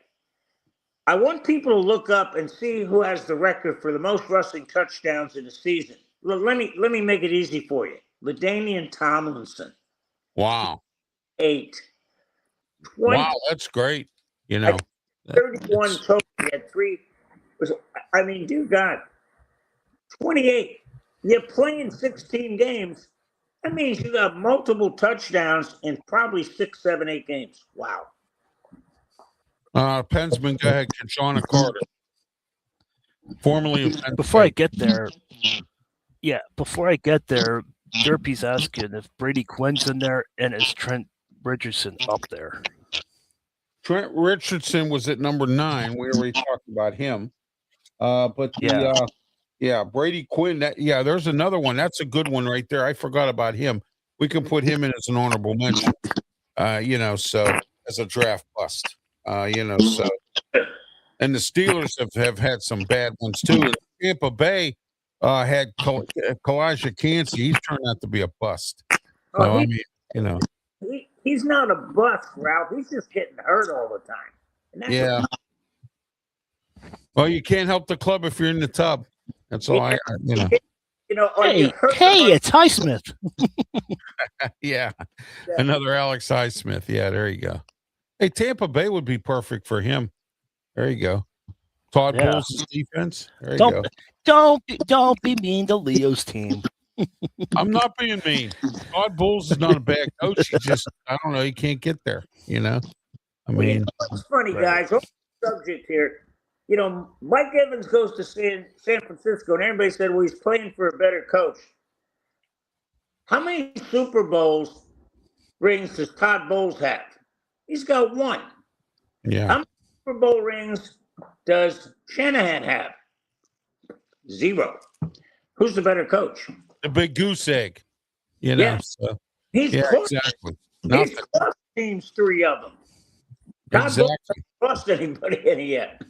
I want people to look up and see who has the record for the most rushing touchdowns in a season. Let me make it easy for you. LaDainian Tomlinson. Wow. 8. Wow, that's great. You know, 31 total. He had 3. I mean, dear God, 28. You're playing 16 games. That means you got multiple touchdowns in probably 6, 7, 8 games. Wow. Pensman, go ahead. Kajana Carter. Formerly of Penn Before I State. get there, Derpy's asking if Brady Quinn's in there and is Trent Richardson up there. Trent Richardson was at number 9. We already talked about him. But Brady Quinn. There's another one. That's a good one right there. I forgot about him. We can put him in as an honorable mention. So as a draft bust. So. And the Steelers have had some bad ones too. And Tampa Bay had Kalijah Kancey. He's turned out to be a bust. So, he's not a bust, Ralph. He's just getting hurt all the time. Yeah. Well, you can't help the club if you're in the tub. That's all Hey, Hey, it's Highsmith. Yeah. Another Alex Highsmith. Yeah, there you go. Hey, Tampa Bay would be perfect for him. There you go. Todd Bowles' defense. There you go. Don't be mean to Leo's team. I'm not being mean. Todd Bowles is not a bad coach. He just, I don't know, he can't get there, I mean, it's funny, guys. On the subject here, Mike Evans goes to San Francisco, and everybody said, well, he's playing for a better coach. How many Super Bowls rings does Todd Bowles have? He's got 1. Yeah. How many Super Bowl rings does Shanahan have? 0. Who's the better coach? The big goose egg, Yeah. So, he's close. Exactly. He's cost teams 3 of them. Todd Bowles hasn't cost anybody any yet.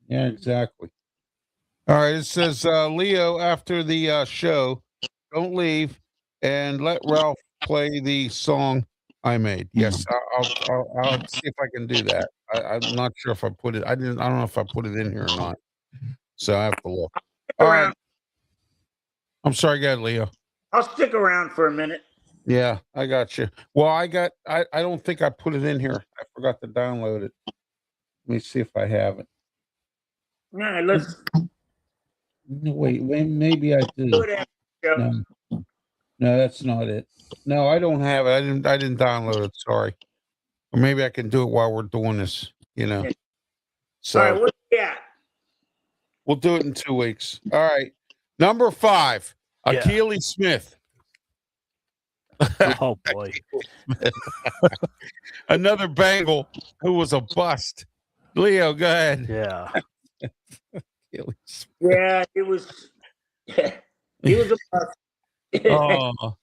Yeah, exactly. All right. It says, Leo, after the show, don't leave and let Ralph play the song I made. Yes, I'll see if I can do that. I'm not sure if I put it. I don't know if I put it in here or not. So I have to look. All right. I'm sorry, go ahead, Leo. I'll stick around for a minute. Yeah, I got you. Well, I don't think I put it in here. I forgot to download it. Let me see if I have it. All right, let's. No, wait, maybe I do. No, that's not it. No, I don't have it. I didn't download it. Sorry. Or maybe I can do it while we're doing this. So all right, what do you got? We'll do it in 2 weeks. All right. Number 5, Akili Smith. Oh boy. Another Bengal who was a bust. Leo, go ahead. Yeah. Yeah, he was. He was a bust. Oh,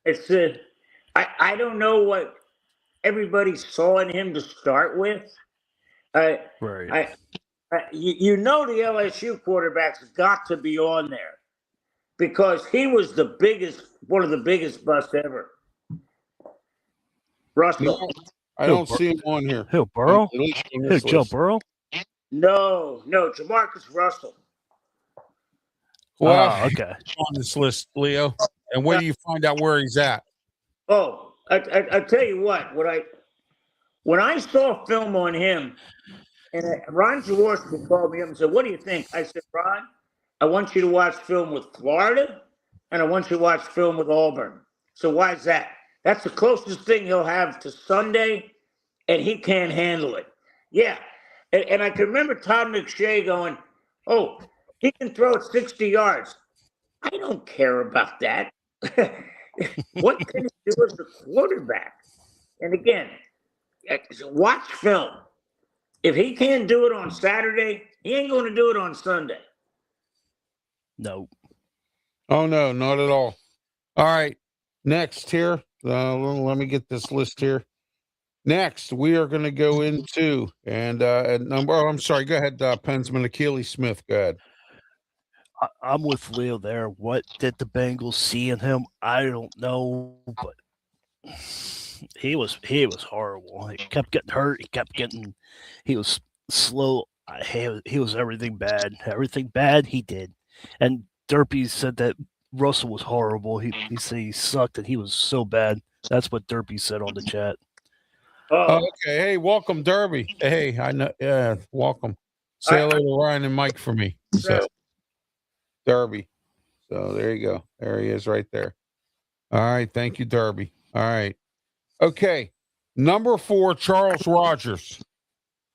It's I don't know what everybody saw in him to start with. I Right. you know the LSU quarterbacks got to be on there because he was one of the biggest busts ever. Russell. I don't see him on here. Who, Burrow? At least on Who, this Joe list. Burrow? No, Jamarcus Russell. Well, okay. on this list, Leo. And where do you find out where he's at? Oh, I tell you what. When I saw film on him, and Ron Jaworski called me up and said, "What do you think?" I said, "Ron, I want you to watch film with Florida, and I want you to watch film with Auburn." So why is that? That's the closest thing he'll have to Sunday, and he can't handle it. Yeah, and I can remember Todd McShay going, "Oh, he can throw it 60 yards." I don't care about that. What can he do as a quarterback? And again, watch film. If he can't do it on Saturday, he ain't going to do it on Sunday. No. Oh, no, not at all. All right. Next here. Let me get this list here. Next, we are going to go into at number. Oh, I'm sorry. Go ahead, Pensman Achilles Smith. Go ahead. I'm with Leo there. What did the Bengals see in him? I don't know, but he was horrible. He kept getting hurt. He was slow. He was everything bad. Everything bad he did. And Derpy said that Russell was horrible. He said he sucked and he was so bad. That's what Derpy said on the chat. Oh, okay. Hey, welcome, Derby. Hey, I know. Yeah, welcome. Say hello to Ryan and Mike for me. So, Derby. So there you go. There he is, right there. All right. Thank you, Derby. All right. Okay. Number 4, Charles Rogers.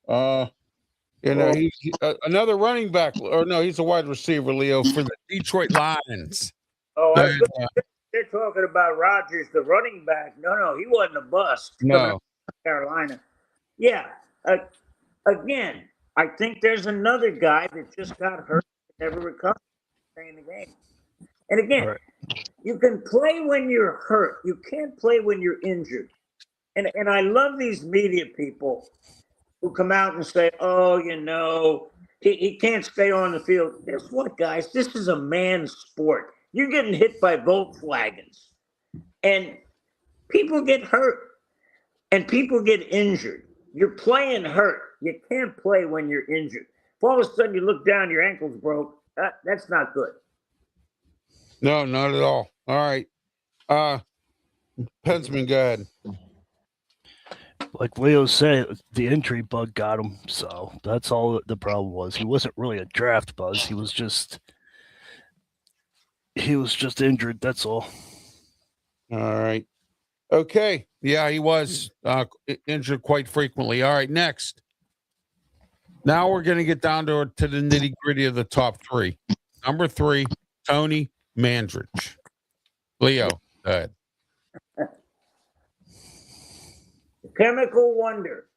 He's another running back, or no, he's a wide receiver, Leo, for the Detroit Lions. Oh, they're talking about Rodgers, the running back. No, he wasn't a bust. No. Carolina. Yeah. Again, I think there's another guy that just got hurt and never recovered in the game. And again, you can play when you're hurt. You can't play when you're injured. And I love these media people who come out and say, "Oh, he can't stay on the field." Guess what, guys? This is a man's sport. You're getting hit by Volkswagens. And people get hurt. And people get injured. You're playing hurt. You can't play when you're injured. If all of a sudden you look down, your ankle's broke, that's not good. No, not at all. All right. Pensman, go ahead. Like Leo said, the injury bug got him. So that's all the problem was. He wasn't really a draft buzz. He was just injured. That's all. All right. Okay. Yeah, he was injured quite frequently. All right, next. Now we're going to get down to the nitty gritty of the top 3. Number 3, Tony Mandridge. Leo, go ahead. Chemical wonder.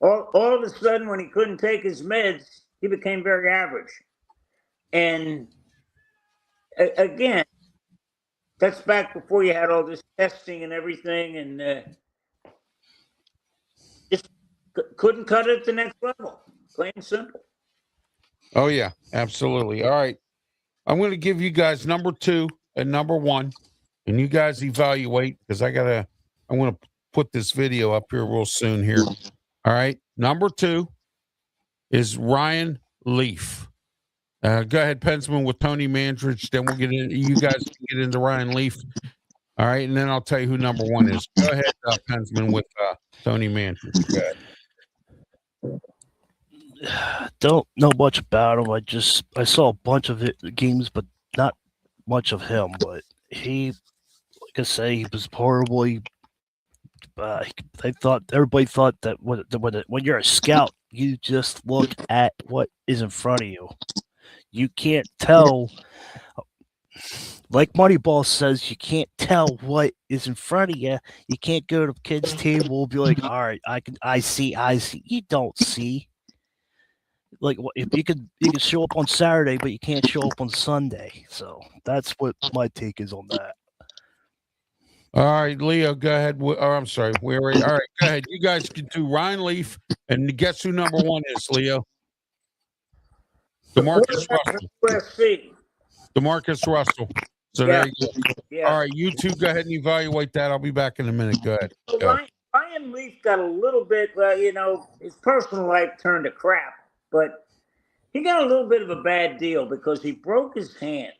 all of a sudden, when he couldn't take his meds, he became very average. And again, that's back before you had all this testing and everything, and just couldn't cut it at the next level. Plain and simple. Oh, yeah, absolutely. All right. I'm going to give you guys number 2 and number 1, and you guys evaluate because I want to put this video up here real soon here. All right. Number 2 is Ryan Leaf. Go ahead, Pensman, with Tony Mandridge. Then we'll get in. You guys can get into Ryan Leaf. All right, and then I'll tell you who number 1 is. Go ahead, Pensman, with Tony Mandridge. Go ahead. Don't know much about him. I saw a bunch of games, but not much of him. But he, like I say, he was horrible. Everybody thought that when you're a scout, you just look at what is in front of you. You can't tell like Moneyball says, you can't tell what is in front of you. You can't go to the kids' table and be like, all right, I see. You don't see. Like if you could show up on Saturday, but you can't show up on Sunday. So that's what my take is on that. All right, Leo, go ahead. I'm sorry. All right, go ahead. You guys can do Ryan Leaf, and guess who number one is, Leo? DeMarcus Russell. USC. DeMarcus Russell. So Yeah. there you go. Yeah. All right, you two go ahead and evaluate that. I'll be back in a minute. Go ahead. So Go. Ryan Leaf got a little bit, his personal life turned to crap, but he got a little bit of a bad deal because he broke his hand.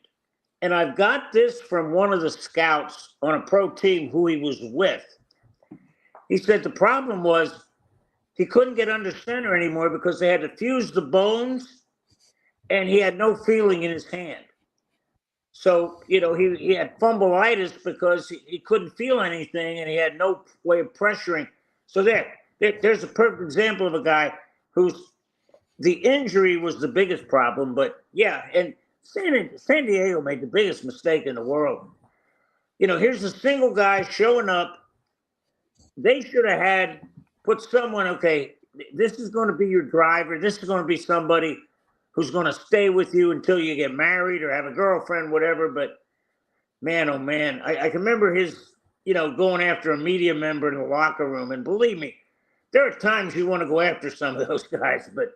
And I've got this from one of the scouts on a pro team who he was with. He said the problem was he couldn't get under center anymore because they had to fuse the bones and he had no feeling in his hand. So, he had fumbleitis because he couldn't feel anything and he had no way of pressuring. So there's a perfect example of a guy whose the injury was the biggest problem. But yeah, and San Diego made the biggest mistake in the world. Here's a single guy showing up. They should have put someone, okay, this is going to be your driver. This is going to be somebody who's going to stay with you until you get married or have a girlfriend, whatever. But man, oh man, I can remember his, going after a media member in the locker room. And believe me, there are times you want to go after some of those guys, but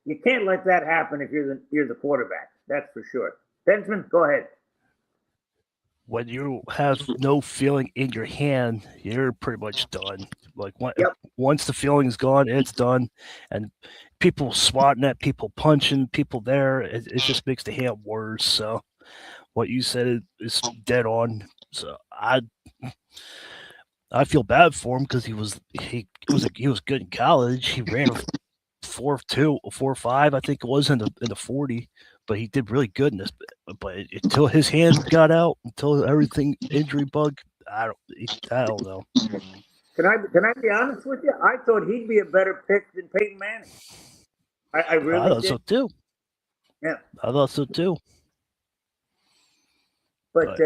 you can't let that happen if you're the quarterback. That's for sure. Pensman, go ahead. When you have no feeling in your hand, you're pretty much done. Like once the feeling is gone, it's done. And people swatting at people, punching people there, it just makes the hand worse. So what you said is dead on. So I feel bad for him because he was good in college. He ran a 4.2, 4.5, I think it was in the 40. But he did really good in this. But until his hand got out, until everything injury bug, I don't know. Can I be honest with you? I thought he'd be a better pick than Peyton Manning. I really thought did. so too. Yeah, I thought so too. But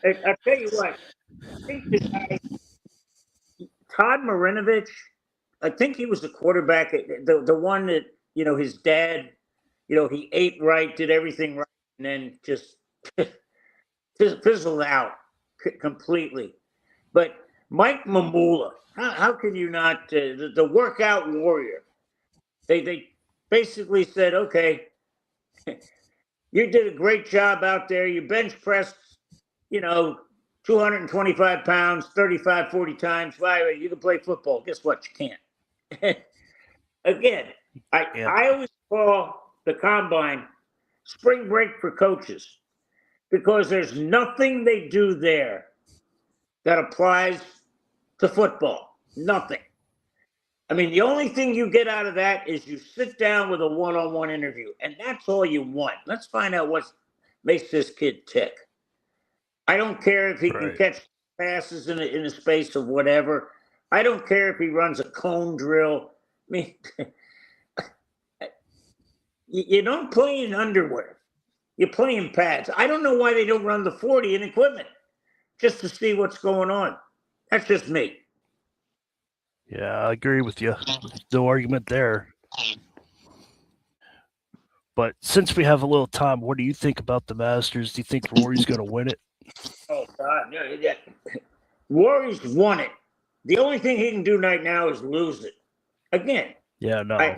I tell you what, I think the guy, Todd Marinovich, I think he was the quarterback, the one that his dad. He ate right, did everything right, and then just fizzled out completely. But Mike Mamula, how can you not? The workout warrior. They basically said, okay, you did a great job out there. You bench pressed, 225 pounds, 35, 40 times. Well, you can play football. Guess what? You can't. Again, I always call the combine spring break for coaches because there's nothing they do there that applies to football. Nothing. I mean, the only thing you get out of that is you sit down with a one-on-one interview, and that's all you want. Let's find out what makes this kid tick. I don't care if he can catch passes in the space of whatever. I don't care if he runs a cone drill. I mean, you don't play in underwear. You play in pads. I don't know why they don't run the 40 in equipment just to see what's going on. That's just me. Yeah, I agree with you. No argument there. But since we have a little time, what do you think about the Masters? Do you think Rory's going to win it? Oh, God. Yeah. Rory's won it. The only thing he can do right now is lose it. Again. Yeah, no.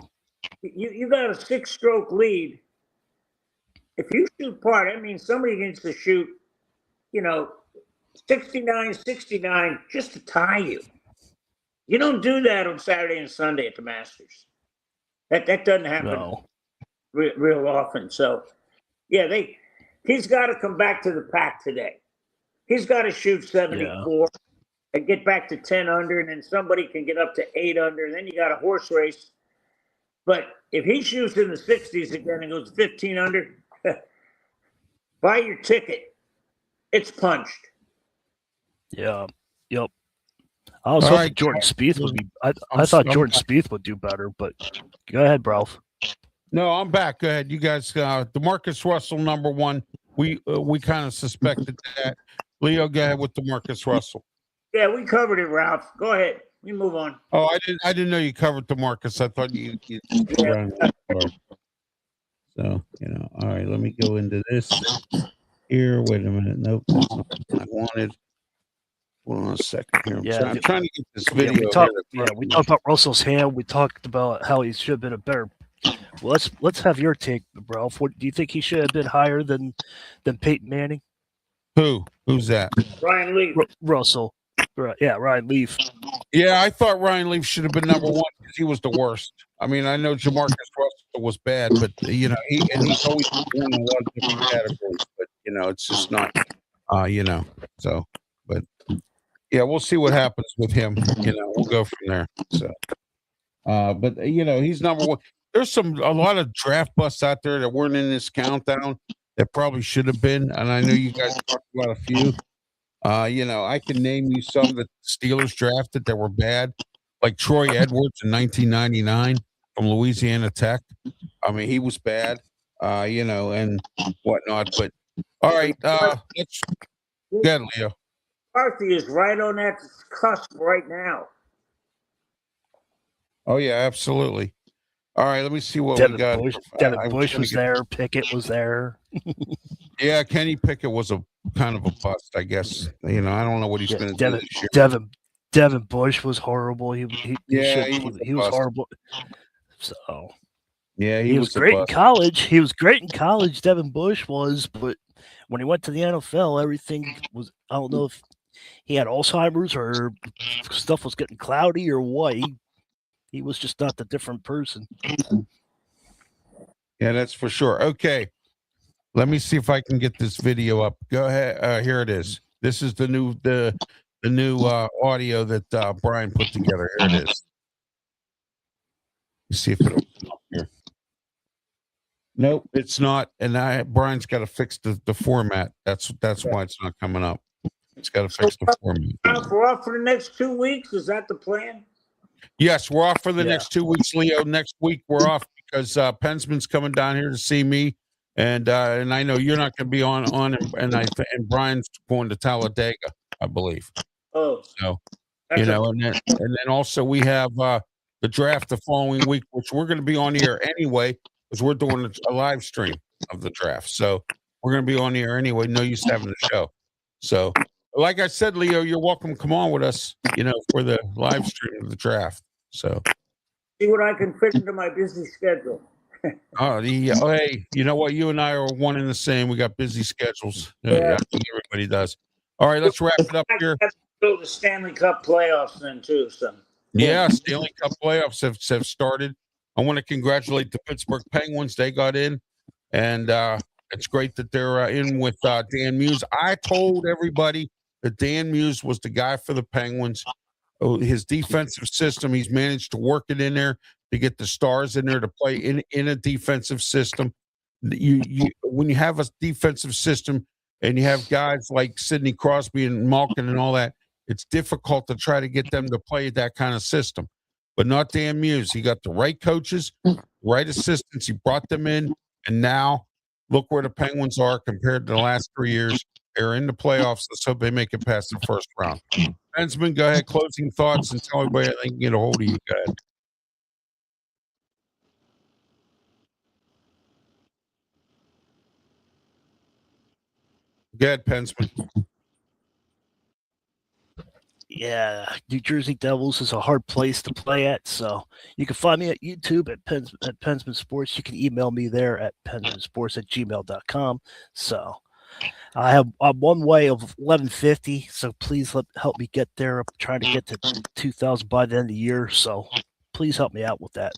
You got a 6-stroke lead. If you shoot par, that means somebody needs to shoot, 69, 69 just to tie you. You don't do that on Saturday and Sunday at the Masters. That doesn't happen real often. So, yeah, he's got to come back to the pack today. He's got to shoot 74 and get back to 10 under, and then somebody can get up to 8 under, and then you got a horse race. But if he shoots in the 60s again and goes 15 under, buy your ticket. It's punched. Yeah. Yep. I was hoping Jordan Spieth would be. I thought Jordan Spieth would do better, but go ahead, Ralph. No, I'm back. Go ahead. You guys, DeMarcus Russell, number one. we kind of suspected that. Leo, go ahead with DeMarcus Russell. Yeah, we covered it, Ralph. Go ahead. We move on. Oh, I didn't know you covered DeMarcus. I thought you Yeah. So, all right, let me go into this here. Wait a minute. Nope, that's not what I wanted. Hold on a second here. I'm trying to get this video. We talked about Russell's hand. We talked about how he should have been a better. Well, let's have your take, Ralph. What do you think he should have been higher than Peyton Manning? Who's that? Ryan Leaf. Russell. Yeah, Ryan Leaf. Yeah, I thought Ryan Leaf should have been number one because he was the worst. I mean, I know Jamarcus Russell was bad, but he's always won a lot of different categories. But it's just not, So, but yeah, we'll see what happens with him. We'll go from there. So, but he's number one. There's a lot of draft busts out there that weren't in this countdown that probably should have been, and I know you guys talked about a few. I can name you some that Steelers drafted that were bad, like Troy Edwards in 1999 from Louisiana Tech. I mean, he was bad, and whatnot. But all right, let's get Leo. McCarthy is right on that cusp right now. Oh yeah, absolutely. All right, let me see what we got. Devin Bush was there. Pickett was there. Yeah, Kenny Pickett was a kind of a bust, I guess. I don't know what he's going to do this year. Devin Bush was horrible. He was horrible. So yeah, he was great in college. He was great in college. Devin Bush was, but when he went to the NFL, everything was. I don't know if he had Alzheimer's or stuff was getting cloudy or what. He was just not the different person. Yeah, that's for sure. Okay. Let me see if I can get this video up. Go ahead. Here it is. This is the new audio that Brian put together. Here it is. Let's see if it'll come up here. Nope, it's not. And Brian's got to fix the format. That's why it's not coming up. It's got to fix the format. We're off for the next 2 weeks. Is that the plan? Yes, we're off for the next 2 weeks, Leo. Next week we're off because Pensman's coming down here to see me, and I know you're not going to be on, and Brian's going to Talladega, I believe. Oh, so and then also we have the draft the following week, which we're going to be on here anyway because we're doing a live stream of the draft. So we're going to be on here anyway. No use having the show. So. Like I said, Leo, you're welcome to come on with us, for the live stream of the draft. So see what I can fit into my busy schedule. Hey, you know what? You and I are one and the same. We got busy schedules. Yeah, everybody does. All right, let's wrap it up here. Go to Stanley Cup playoffs then too. So yeah, Stanley Cup playoffs have started. I want to congratulate the Pittsburgh Penguins. They got in, and it's great that they're in with Dan Muse. I told everybody that Dan Muse was the guy for the Penguins. His defensive system, he's managed to work it in there to get the stars in there to play in a defensive system. When you have a defensive system and you have guys like Sidney Crosby and Malkin and all that, it's difficult to try to get them to play that kind of system. But not Dan Muse. He got the right coaches, right assistants. He brought them in, and now look where the Penguins are compared to the last 3 years. They're in the playoffs. Let's hope they make it past the first round. Pensman, go ahead. Closing thoughts and tell everybody they can get a hold of you. Go ahead. Go ahead, Pensman. Yeah, New Jersey Devils is a hard place to play at. So you can find me at YouTube at Pensman Sports. You can email me there at pensmansports@gmail.com. So I'm one way of 1150, so please help me get there. I'm trying to get to 2,000 by the end of the year, so please help me out with that.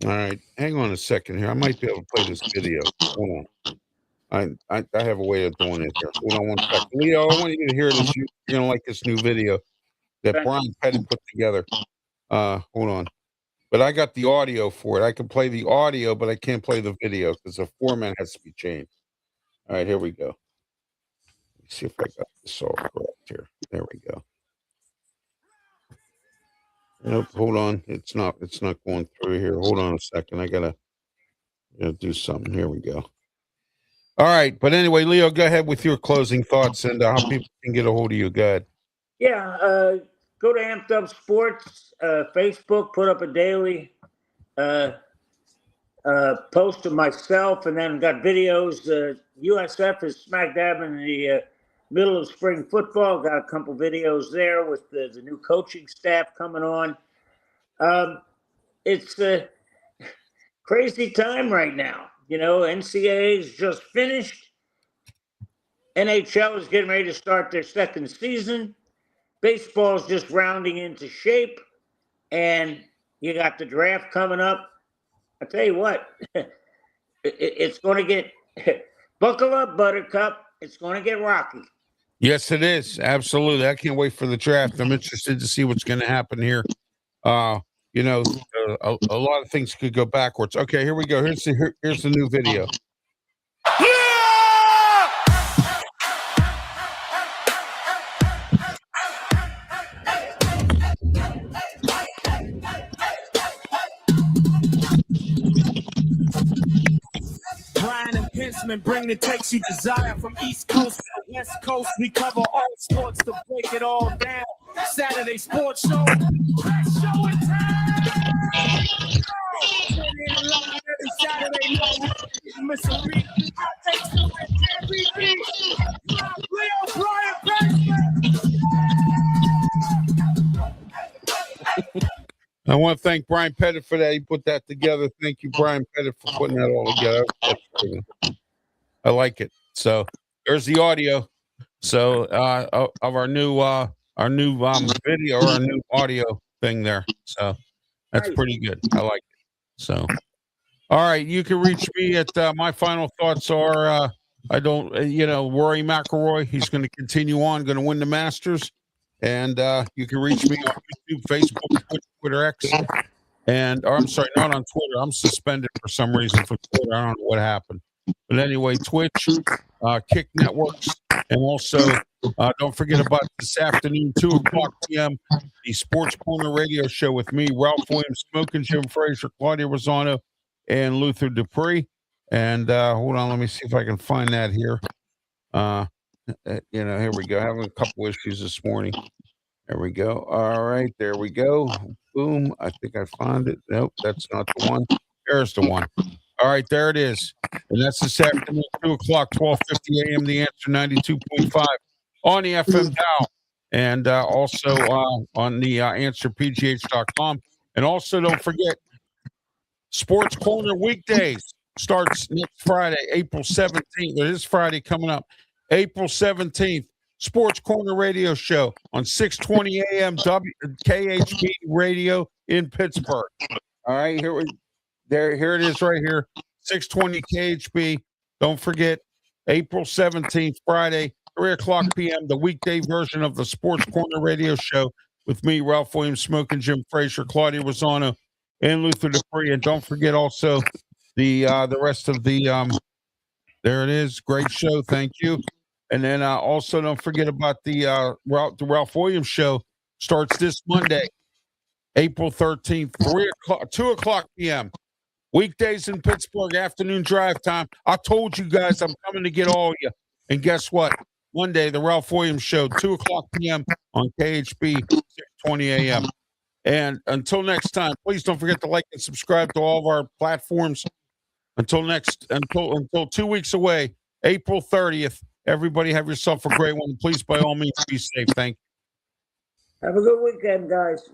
All right, hang on a second here. I might be able to play this video. Hold on. I have a way of doing it here. Hold on one second. Leo, I want you to hear this. You're going to like this new video that Brian Petty put together. Hold on. But I got the audio for it. I can play the audio, but I can't play the video because the format has to be changed. All right, here we go. Let's see if I got this all correct here. There we go. Nope, hold on. It's not going through here. Hold on a second. I gotta do something. Here we go. All right. But anyway, Leo, go ahead with your closing thoughts and how people can get a hold of you. Go ahead. Yeah, go to Amped Up Sports, Facebook, put up a daily post of myself, and then got videos. USF is smack dab in the middle of spring football. Got a couple videos there with the new coaching staff coming on. It's a crazy time right now. You know, NCAA is just finished. NHL is getting ready to start their second season. Baseball's just rounding into shape. And you got the draft coming up. I tell you what, it's going to get, buckle up, Buttercup. It's going to get rocky. Yes, it is. Absolutely. I can't wait for the draft. I'm interested to see what's going to happen here. You know, a lot of things could go backwards. Okay, here we go. Here's the new video. Brian and Pensman bring the takes you desire from East Coast to West Coast. We cover all sports to break it all down. Saturday Sports Show. Best show in town. Every Saturday night. Miss Arena. I take some MVP. Leo Brian Pensman. I want to thank Brian Pettit for that. He put that together. Thank you, Brian Pettit, for putting that all together. I like it. So there's the audio. So of our new video or our new audio thing there. So that's pretty good. I like it. So all right, you can reach me at my final thoughts are I don't Rory McIlroy. He's going to continue on, going to win the Masters. And you can reach me on YouTube, Facebook, Twitter X, or I'm sorry, not on Twitter. I'm suspended for some reason for Twitter. I don't know what happened. But anyway, Twitch, Kick Networks, and also don't forget about this afternoon, 2:00 p.m., the Sports Corner Radio Show with me, Ralph Willams, Smoking Jim Frazier, Claudia Rosano, and Luther Dupree. And hold on, let me see if I can find that here. Here we go. Having a couple issues this morning. There we go. All right, there we go. Boom. I think I found it. Nope, that's not the one. There's the one. All right, there it is. And that's this afternoon, 2:00, 12:50 a.m. The Answer 92.5 on the FM dial, and also on the AnswerPGH.com. And also, don't forget, Sports Corner weekdays starts next Friday, April 17th. It is Friday coming up. April 17th, Sports Corner Radio Show on 620 a.m. KHB Radio in Pittsburgh. All right, here it is right here, 620 KHB. Don't forget, April 17th, Friday, 3:00 p.m., the weekday version of the Sports Corner Radio Show with me, Ralph Willams, Smoking Jim Frazier, Claudia Rosano, and Luther Dupree. And don't forget also the rest of the there it is. Great show. Thank you. And then also don't forget about the Ralph Willams Show starts this Monday, April 13th, 2:00 p.m. Weekdays in Pittsburgh, afternoon drive time. I told you guys I'm coming to get all of you. And guess what? Monday, the Ralph Willams Show, 2:00 p.m. on KHB, 620 a.m. And until next time, please don't forget to like and subscribe to all of our platforms. Until 2 weeks away, April 30th. Everybody have yourself a great one. Please, by all means, be safe. Thank you. Have a good weekend, guys.